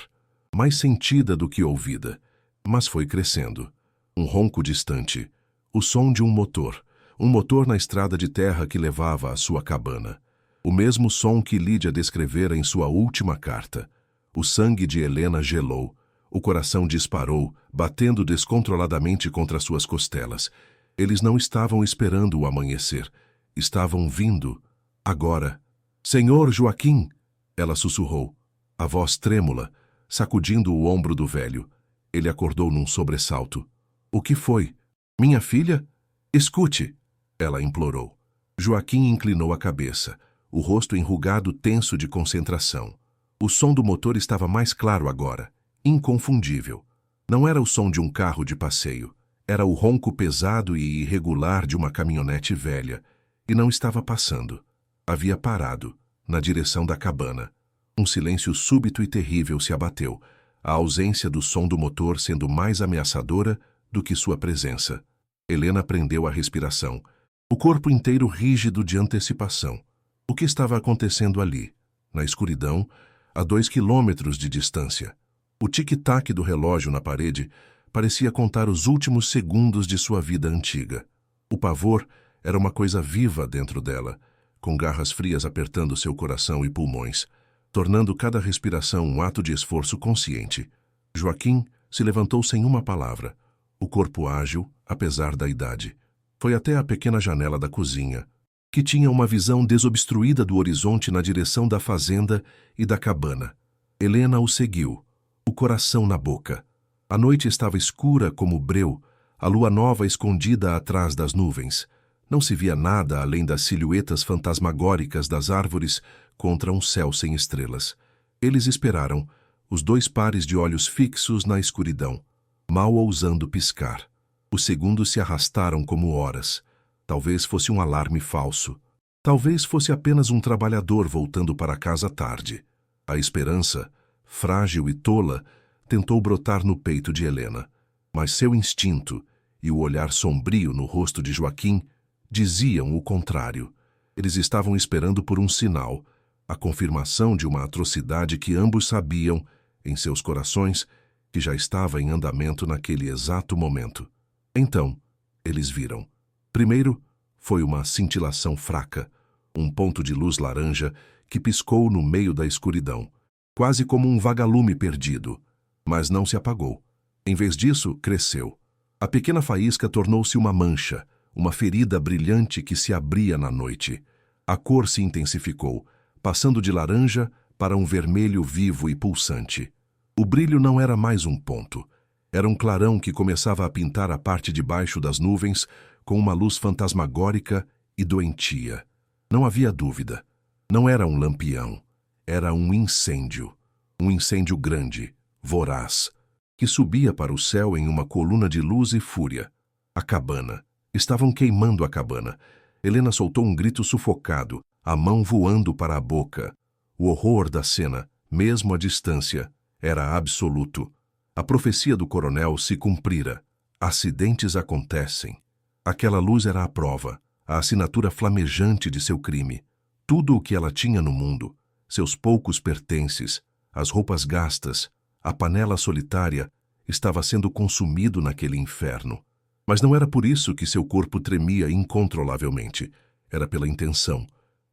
mais sentida do que ouvida, mas foi crescendo. Um ronco distante, o som de um motor na estrada de terra que levava à sua cabana. O mesmo som que Lídia descrevera em sua última carta. O sangue de Helena gelou. O coração disparou, batendo descontroladamente contra suas costelas. Eles não estavam esperando o amanhecer. Estavam vindo. Agora. Senhor Joaquim! Ela sussurrou, a voz trêmula, sacudindo o ombro do velho. Ele acordou num sobressalto. O que foi? Minha filha? Escute! Ela implorou. Joaquim inclinou a cabeça, o rosto enrugado tenso de concentração. O som do motor estava mais claro agora, inconfundível. Não era o som de um carro de passeio. Era o ronco pesado e irregular de uma caminhonete velha, e não estava passando. Havia parado, na direção da cabana. Um silêncio súbito e terrível se abateu, a ausência do som do motor sendo mais ameaçadora do que sua presença. Helena prendeu a respiração, o corpo inteiro rígido de antecipação. O que estava acontecendo ali, na escuridão, a 2 quilômetros de distância? O tic-tac do relógio na parede parecia contar os últimos segundos de sua vida antiga. O pavor era uma coisa viva dentro dela, com garras frias apertando seu coração e pulmões, tornando cada respiração um ato de esforço consciente. Joaquim se levantou sem uma palavra, o corpo ágil, apesar da idade. Foi até a pequena janela da cozinha, que tinha uma visão desobstruída do horizonte na direção da fazenda e da cabana. Helena o seguiu, o coração na boca. A noite estava escura como breu, a lua nova escondida atrás das nuvens. Não se via nada além das silhuetas fantasmagóricas das árvores contra um céu sem estrelas. Eles esperaram, os 2 pares de olhos fixos na escuridão, mal ousando piscar. Os segundos se arrastaram como horas. Talvez fosse um alarme falso. Talvez fosse apenas um trabalhador voltando para casa tarde. A esperança, frágil e tola, tentou brotar no peito de Helena, mas seu instinto e o olhar sombrio no rosto de Joaquim diziam o contrário. Eles estavam esperando por um sinal, a confirmação de uma atrocidade que ambos sabiam, em seus corações, que já estava em andamento naquele exato momento. Então, eles viram. Primeiro, foi uma cintilação fraca, um ponto de luz laranja que piscou no meio da escuridão, quase como um vagalume perdido, mas não se apagou. Em vez disso, cresceu. A pequena faísca tornou-se uma mancha, uma ferida brilhante que se abria na noite. A cor se intensificou, passando de laranja para um vermelho vivo e pulsante. O brilho não era mais um ponto. Era um clarão que começava a pintar a parte de baixo das nuvens com uma luz fantasmagórica e doentia. Não havia dúvida. Não era um lampião. Era um incêndio. Um incêndio grande, voraz, que subia para o céu em uma coluna de luz e fúria. A cabana. Estavam queimando a cabana. Helena soltou um grito sufocado, a mão voando para a boca. O horror da cena, mesmo à distância, era absoluto. A profecia do coronel se cumprira. Acidentes acontecem. Aquela luz era a prova, a assinatura flamejante de seu crime. Tudo o que ela tinha no mundo, seus poucos pertences, as roupas gastas, a panela solitária, estava sendo consumido naquele inferno. Mas não era por isso que seu corpo tremia incontrolavelmente. Era pela intenção.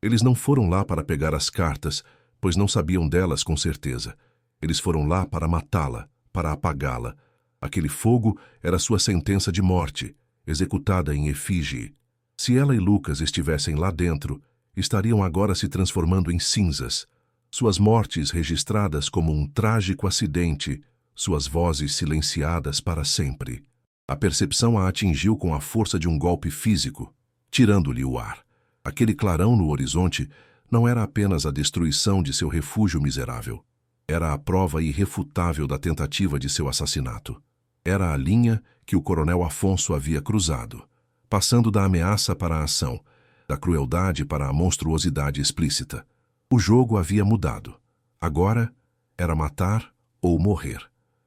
Eles não foram lá para pegar as cartas, pois não sabiam delas com certeza. Eles foram lá para matá-la, para apagá-la. Aquele fogo era sua sentença de morte, executada em efígie. Se ela e Lucas estivessem lá dentro, estariam agora se transformando em cinzas. Suas mortes registradas como um trágico acidente, suas vozes silenciadas para sempre. A percepção a atingiu com a força de um golpe físico, tirando-lhe o ar. Aquele clarão no horizonte não era apenas a destruição de seu refúgio miserável. Era a prova irrefutável da tentativa de seu assassinato. Era a linha que o coronel Afonso havia cruzado, passando da ameaça para a ação, da crueldade para a monstruosidade explícita. O jogo havia mudado. Agora era matar ou morrer.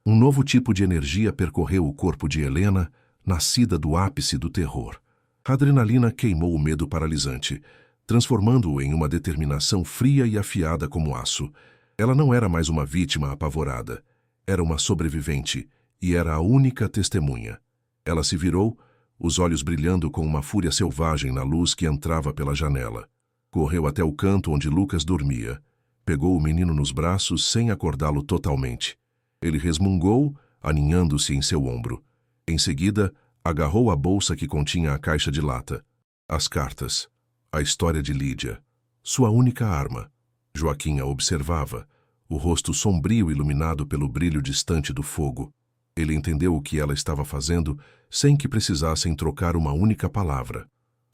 Um novo tipo de energia percorreu o corpo de Helena, nascida do ápice do terror. A adrenalina queimou o medo paralisante, transformando-o em uma determinação fria e afiada como aço. Ela não era mais uma vítima apavorada. Era uma sobrevivente, e era a única testemunha. Ela se virou, os olhos brilhando com uma fúria selvagem na luz que entrava pela janela. Correu até o canto onde Lucas dormia. Pegou o menino nos braços sem acordá-lo totalmente. Ele resmungou, aninhando-se em seu ombro. Em seguida, agarrou a bolsa que continha a caixa de lata. As cartas. A história de Lídia. Sua única arma. Joaquim a observava, o rosto sombrio iluminado pelo brilho distante do fogo. Ele entendeu o que ela estava fazendo sem que precisassem trocar uma única palavra.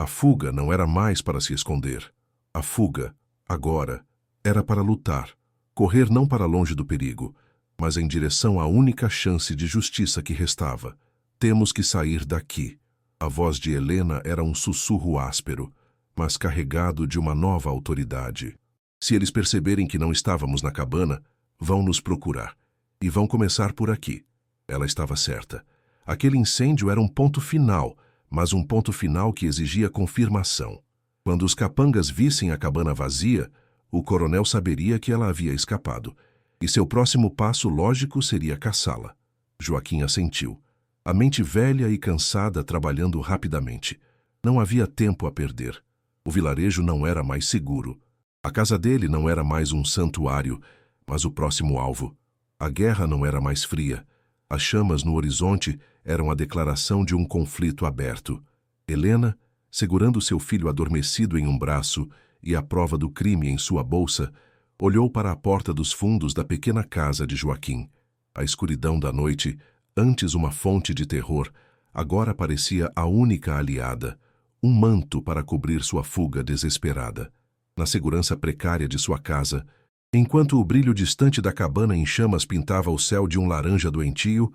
A fuga não era mais para se esconder. A fuga, agora, era para lutar, correr não para longe do perigo, mas em direção à única chance de justiça que restava. Temos que sair daqui. A voz de Helena era um sussurro áspero, mas carregado de uma nova autoridade. Se eles perceberem que não estávamos na cabana, vão nos procurar. E vão começar por aqui. Ela estava certa. Aquele incêndio era um ponto final, mas um ponto final que exigia confirmação. Quando os capangas vissem a cabana vazia, o coronel saberia que ela havia escapado, e seu próximo passo lógico seria caçá-la. Joaquim assentiu, a mente velha e cansada trabalhando rapidamente. Não havia tempo a perder. O vilarejo não era mais seguro. A casa dele não era mais um santuário, mas o próximo alvo. A guerra não era mais fria. As chamas no horizonte eram a declaração de um conflito aberto. Helena, segurando seu filho adormecido em um braço e a prova do crime em sua bolsa, olhou para a porta dos fundos da pequena casa de Joaquim. A escuridão da noite, antes uma fonte de terror, agora parecia a única aliada, um manto para cobrir sua fuga desesperada. Na segurança precária de sua casa, enquanto o brilho distante da cabana em chamas pintava o céu de um laranja doentio,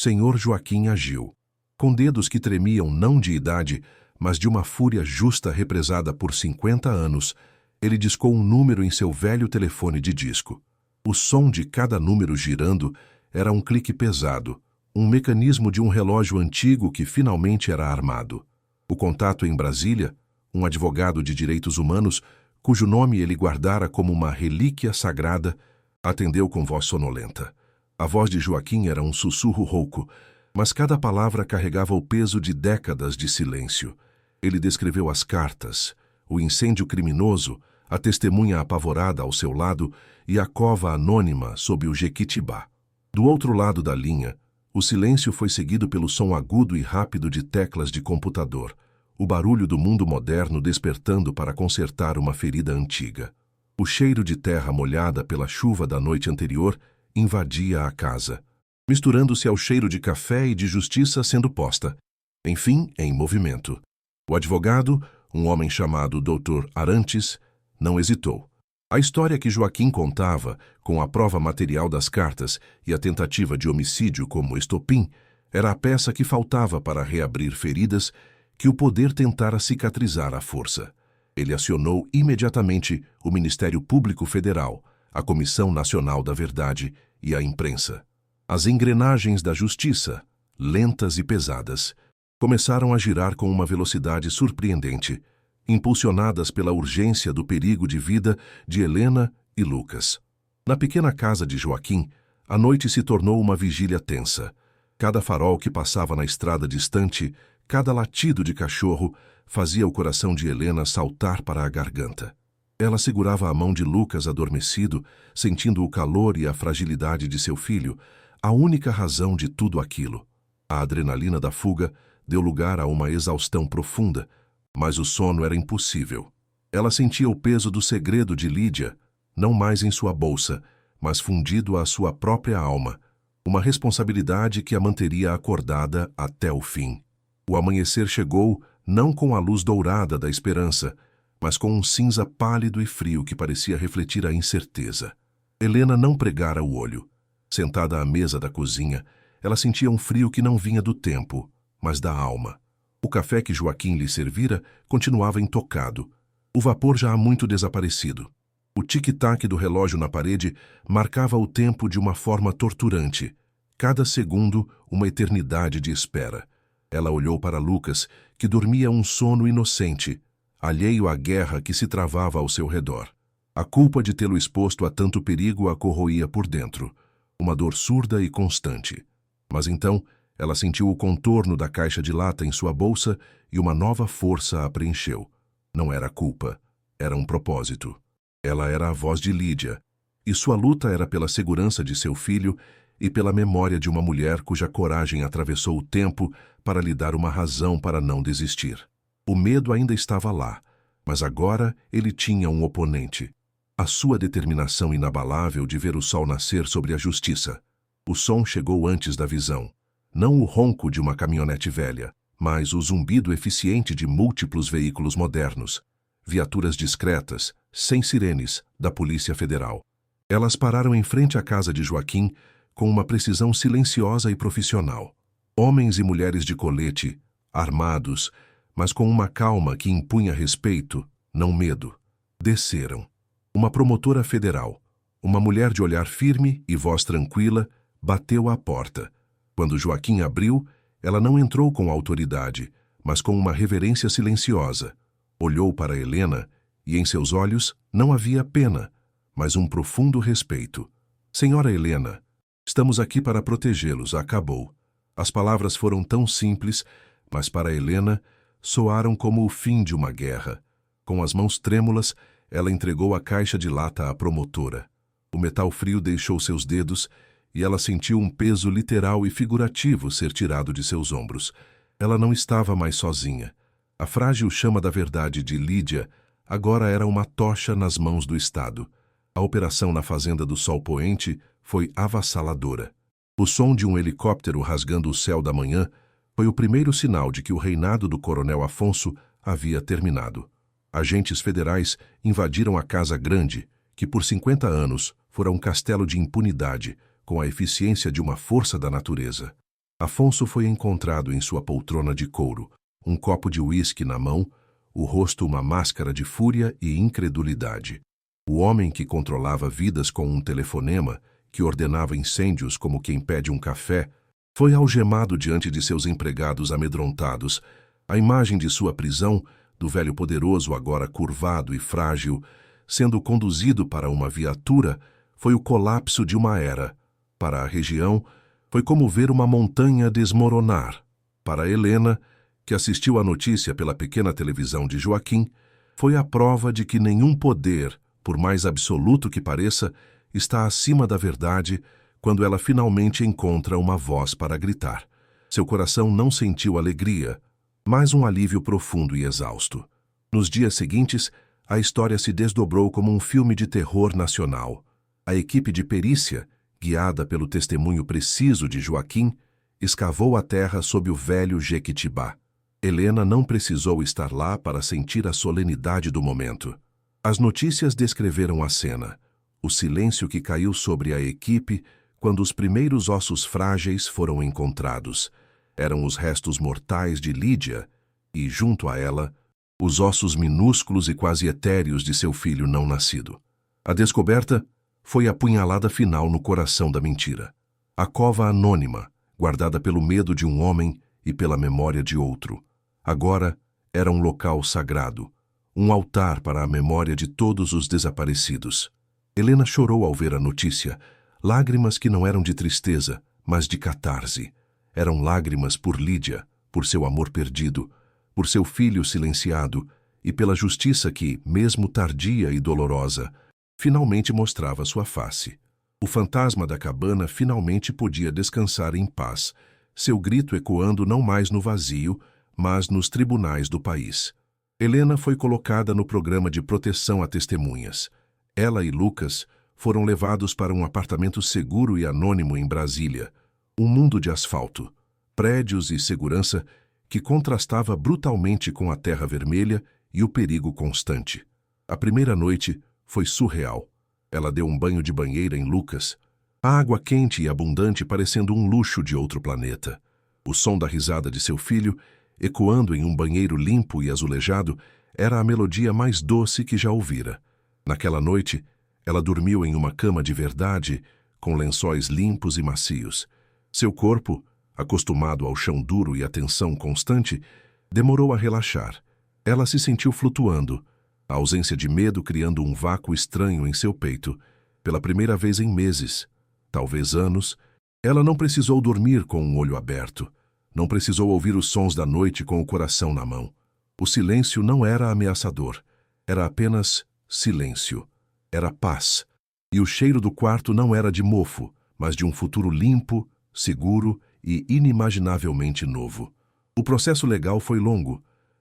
Senhor Joaquim agiu. Com dedos que tremiam não de idade, mas de uma fúria justa represada por 50 anos, ele discou um número em seu velho telefone de disco. O som de cada número girando era um clique pesado, um mecanismo de um relógio antigo que finalmente era armado. O contato em Brasília, um advogado de direitos humanos, cujo nome ele guardara como uma relíquia sagrada, atendeu com voz sonolenta. A voz de Joaquim era um sussurro rouco, mas cada palavra carregava o peso de décadas de silêncio. Ele descreveu as cartas, o incêndio criminoso, a testemunha apavorada ao seu lado e a cova anônima sob o Jequitibá. Do outro lado da linha, o silêncio foi seguido pelo som agudo e rápido de teclas de computador, o barulho do mundo moderno despertando para consertar uma ferida antiga. O cheiro de terra molhada pela chuva da noite anterior invadia a casa, misturando-se ao cheiro de café e de justiça sendo posta, enfim, em movimento. O advogado, um homem chamado Dr. Arantes, não hesitou. A história que Joaquim contava, com a prova material das cartas e a tentativa de homicídio como estopim, era a peça que faltava para reabrir feridas que o poder tentara cicatrizar à força. Ele acionou imediatamente o Ministério Público Federal, a Comissão Nacional da Verdade e a imprensa. As engrenagens da justiça, lentas e pesadas, começaram a girar com uma velocidade surpreendente, impulsionadas pela urgência do perigo de vida de Helena e Lucas. Na pequena casa de Joaquim, a noite se tornou uma vigília tensa. Cada farol que passava na estrada distante, cada latido de cachorro, fazia o coração de Helena saltar para a garganta. Ela segurava a mão de Lucas adormecido, sentindo o calor e a fragilidade de seu filho, a única razão de tudo aquilo. A adrenalina da fuga deu lugar a uma exaustão profunda, mas o sono era impossível. Ela sentia o peso do segredo de Lídia, não mais em sua bolsa, mas fundido à sua própria alma, uma responsabilidade que a manteria acordada até o fim. O amanhecer chegou não com a luz dourada da esperança, mas com um cinza pálido e frio que parecia refletir a incerteza. Helena não pregara o olho. Sentada à mesa da cozinha, ela sentia um frio que não vinha do tempo, mas da alma. O café que Joaquim lhe servira continuava intocado, o vapor já há muito desaparecido. O tic-tac do relógio na parede marcava o tempo de uma forma torturante, cada segundo uma eternidade de espera. Ela olhou para Lucas, que dormia um sono inocente, alheio à guerra que se travava ao seu redor. A culpa de tê-lo exposto a tanto perigo a corroía por dentro, uma dor surda e constante. Mas então, ela sentiu o contorno da caixa de lata em sua bolsa e uma nova força a preencheu. Não era culpa, era um propósito. Ela era a voz de Lídia, e sua luta era pela segurança de seu filho e pela memória de uma mulher cuja coragem atravessou o tempo para lhe dar uma razão para não desistir. O medo ainda estava lá, mas agora ele tinha um oponente. A sua determinação inabalável de ver o sol nascer sobre a justiça. O som chegou antes da visão. Não o ronco de uma caminhonete velha, mas o zumbido eficiente de múltiplos veículos modernos, viaturas discretas, sem sirenes, da Polícia Federal. Elas pararam em frente à casa de Joaquim com uma precisão silenciosa e profissional. Homens e mulheres de colete, armados, mas com uma calma que impunha respeito, não medo. Desceram. Uma promotora federal, uma mulher de olhar firme e voz tranquila, bateu à porta. Quando Joaquim abriu, ela não entrou com autoridade, mas com uma reverência silenciosa. Olhou para Helena e em seus olhos não havia pena, mas um profundo respeito. Senhora Helena, estamos aqui para protegê-los, acabou. As palavras foram tão simples, mas para Helena soaram como o fim de uma guerra. Com as mãos trêmulas, ela entregou a caixa de lata à promotora. O metal frio deixou seus dedos e ela sentiu um peso literal e figurativo ser tirado de seus ombros. Ela não estava mais sozinha. A frágil chama da verdade de Lídia agora era uma tocha nas mãos do Estado. A operação na fazenda do Sol Poente foi avassaladora. O som de um helicóptero rasgando o céu da manhã foi o primeiro sinal de que o reinado do Coronel Afonso havia terminado. Agentes federais invadiram a Casa Grande, que por 50 anos fora um castelo de impunidade, com a eficiência de uma força da natureza. Afonso foi encontrado em sua poltrona de couro, um copo de uísque na mão, o rosto uma máscara de fúria e incredulidade. O homem que controlava vidas com um telefonema, que ordenava incêndios como quem pede um café, foi algemado diante de seus empregados amedrontados. A imagem de sua prisão, do velho poderoso agora curvado e frágil, sendo conduzido para uma viatura, foi o colapso de uma era. Para a região, foi como ver uma montanha desmoronar. Para Helena, que assistiu à notícia pela pequena televisão de Joaquim, foi a prova de que nenhum poder, por mais absoluto que pareça, está acima da verdade quando ela finalmente encontra uma voz para gritar. Seu coração não sentiu alegria, mas um alívio profundo e exausto. Nos dias seguintes, a história se desdobrou como um filme de terror nacional. A equipe de perícia, guiada pelo testemunho preciso de Joaquim, escavou a terra sob o velho Jequitibá. Helena não precisou estar lá para sentir a solenidade do momento. As notícias descreveram a cena, o silêncio que caiu sobre a equipe quando os primeiros ossos frágeis foram encontrados. Eram os restos mortais de Lídia e, junto a ela, os ossos minúsculos e quase etéreos de seu filho não nascido. A descoberta foi a punhalada final no coração da mentira. A cova anônima, guardada pelo medo de um homem e pela memória de outro. Agora era um local sagrado, um altar para a memória de todos os desaparecidos. Helena chorou ao ver a notícia, lágrimas que não eram de tristeza, mas de catarse. Eram lágrimas por Lídia, por seu amor perdido, por seu filho silenciado e pela justiça que, mesmo tardia e dolorosa, finalmente mostrava sua face. O fantasma da cabana finalmente podia descansar em paz, seu grito ecoando não mais no vazio, mas nos tribunais do país. Helena foi colocada no programa de proteção a testemunhas. Ela e Lucas foram levados para um apartamento seguro e anônimo em Brasília, um mundo de asfalto, prédios e segurança que contrastava brutalmente com a terra vermelha e o perigo constante. A primeira noite foi surreal. Ela deu um banho de banheira em Lucas, a água quente e abundante parecendo um luxo de outro planeta. O som da risada de seu filho, ecoando em um banheiro limpo e azulejado, era a melodia mais doce que já ouvira. Naquela noite, ela dormiu em uma cama de verdade, com lençóis limpos e macios. Seu corpo, acostumado ao chão duro e à tensão constante, demorou a relaxar. Ela se sentiu flutuando, a ausência de medo criando um vácuo estranho em seu peito. Pela primeira vez em meses, talvez anos, ela não precisou dormir com um olho aberto. Não precisou ouvir os sons da noite com o coração na mão. O silêncio não era ameaçador. Era apenas silêncio. Era paz. E o cheiro do quarto não era de mofo, mas de um futuro limpo, seguro e inimaginavelmente novo. O processo legal foi longo,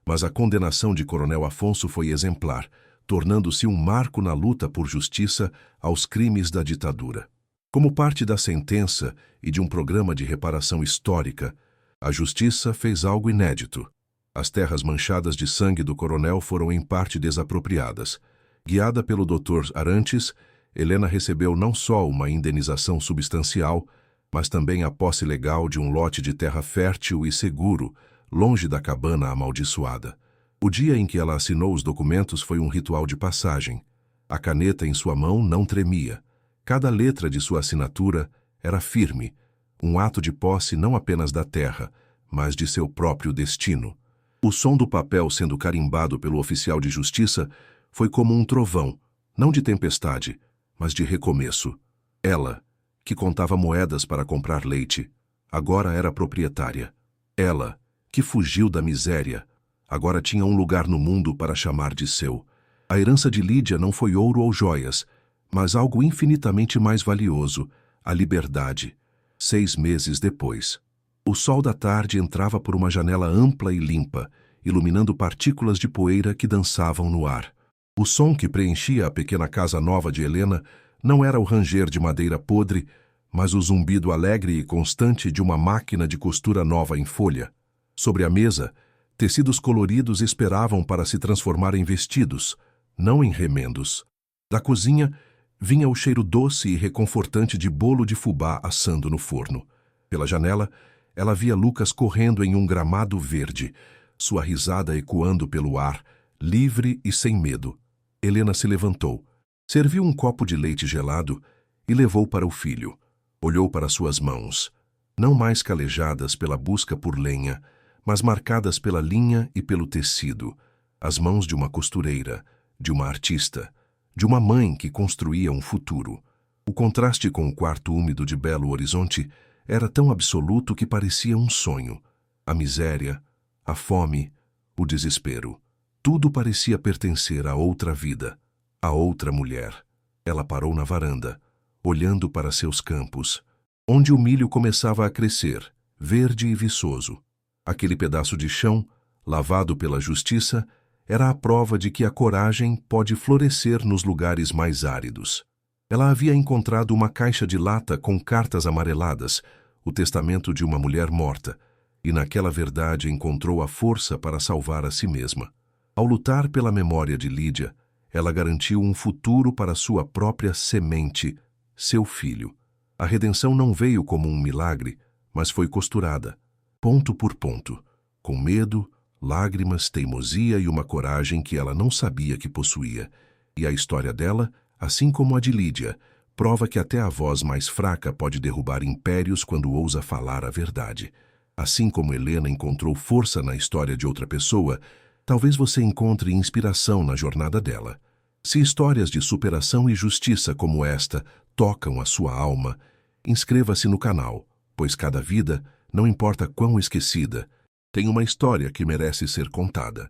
mas a condenação de Coronel Afonso foi exemplar, tornando-se um marco na luta por justiça aos crimes da ditadura. Como parte da sentença e de um programa de reparação histórica, A justiça fez algo inédito. As terras manchadas de sangue do coronel foram em parte desapropriadas. Guiada pelo Dr. Arantes, Helena recebeu não só uma indenização substancial, mas também a posse legal de um lote de terra fértil e seguro, longe da cabana amaldiçoada. O dia em que ela assinou os documentos foi um ritual de passagem. A caneta em sua mão não tremia. Cada letra de sua assinatura era firme, um ato de posse não apenas da terra, mas de seu próprio destino. O som do papel sendo carimbado pelo oficial de justiça foi como um trovão, não de tempestade, mas de recomeço. Ela, que contava moedas para comprar leite, agora era proprietária. Ela, que fugiu da miséria, agora tinha um lugar no mundo para chamar de seu. A herança de Lídia não foi ouro ou joias, mas algo infinitamente mais valioso, a liberdade. 6 meses depois. O sol da tarde entrava por uma janela ampla e limpa, iluminando partículas de poeira que dançavam no ar. O som que preenchia a pequena casa nova de Helena não era o ranger de madeira podre, mas o zumbido alegre e constante de uma máquina de costura nova em folha. Sobre a mesa, tecidos coloridos esperavam para se transformar em vestidos, não em remendos. Da cozinha, vinha o cheiro doce e reconfortante de bolo de fubá assando no forno. Pela janela, ela via Lucas correndo em um gramado verde, sua risada ecoando pelo ar, livre e sem medo. Helena se levantou, serviu um copo de leite gelado e levou para o filho. Olhou para suas mãos, não mais calejadas pela busca por lenha, mas marcadas pela linha e pelo tecido, as mãos de uma costureira, de uma artista, de uma mãe que construía um futuro. O contraste com o quarto úmido de Belo Horizonte era tão absoluto que parecia um sonho. A miséria, a fome, o desespero. Tudo parecia pertencer a outra vida, a outra mulher. Ela parou na varanda, olhando para seus campos, onde o milho começava a crescer, verde e viçoso. Aquele pedaço de chão, lavado pela justiça, era a prova de que a coragem pode florescer nos lugares mais áridos. Ela havia encontrado uma caixa de lata com cartas amareladas, o testamento de uma mulher morta, e naquela verdade encontrou a força para salvar a si mesma. Ao lutar pela memória de Lídia, ela garantiu um futuro para sua própria semente, seu filho. A redenção não veio como um milagre, mas foi costurada, ponto por ponto, com medo, lágrimas, teimosia e uma coragem que ela não sabia que possuía. E a história dela, assim como a de Lídia, prova que até a voz mais fraca pode derrubar impérios quando ousa falar a verdade. Assim como Helena encontrou força na história de outra pessoa, talvez você encontre inspiração na jornada dela. Se histórias de superação e justiça como esta tocam a sua alma, inscreva-se no canal, pois cada vida, não importa quão esquecida, tem uma história que merece ser contada.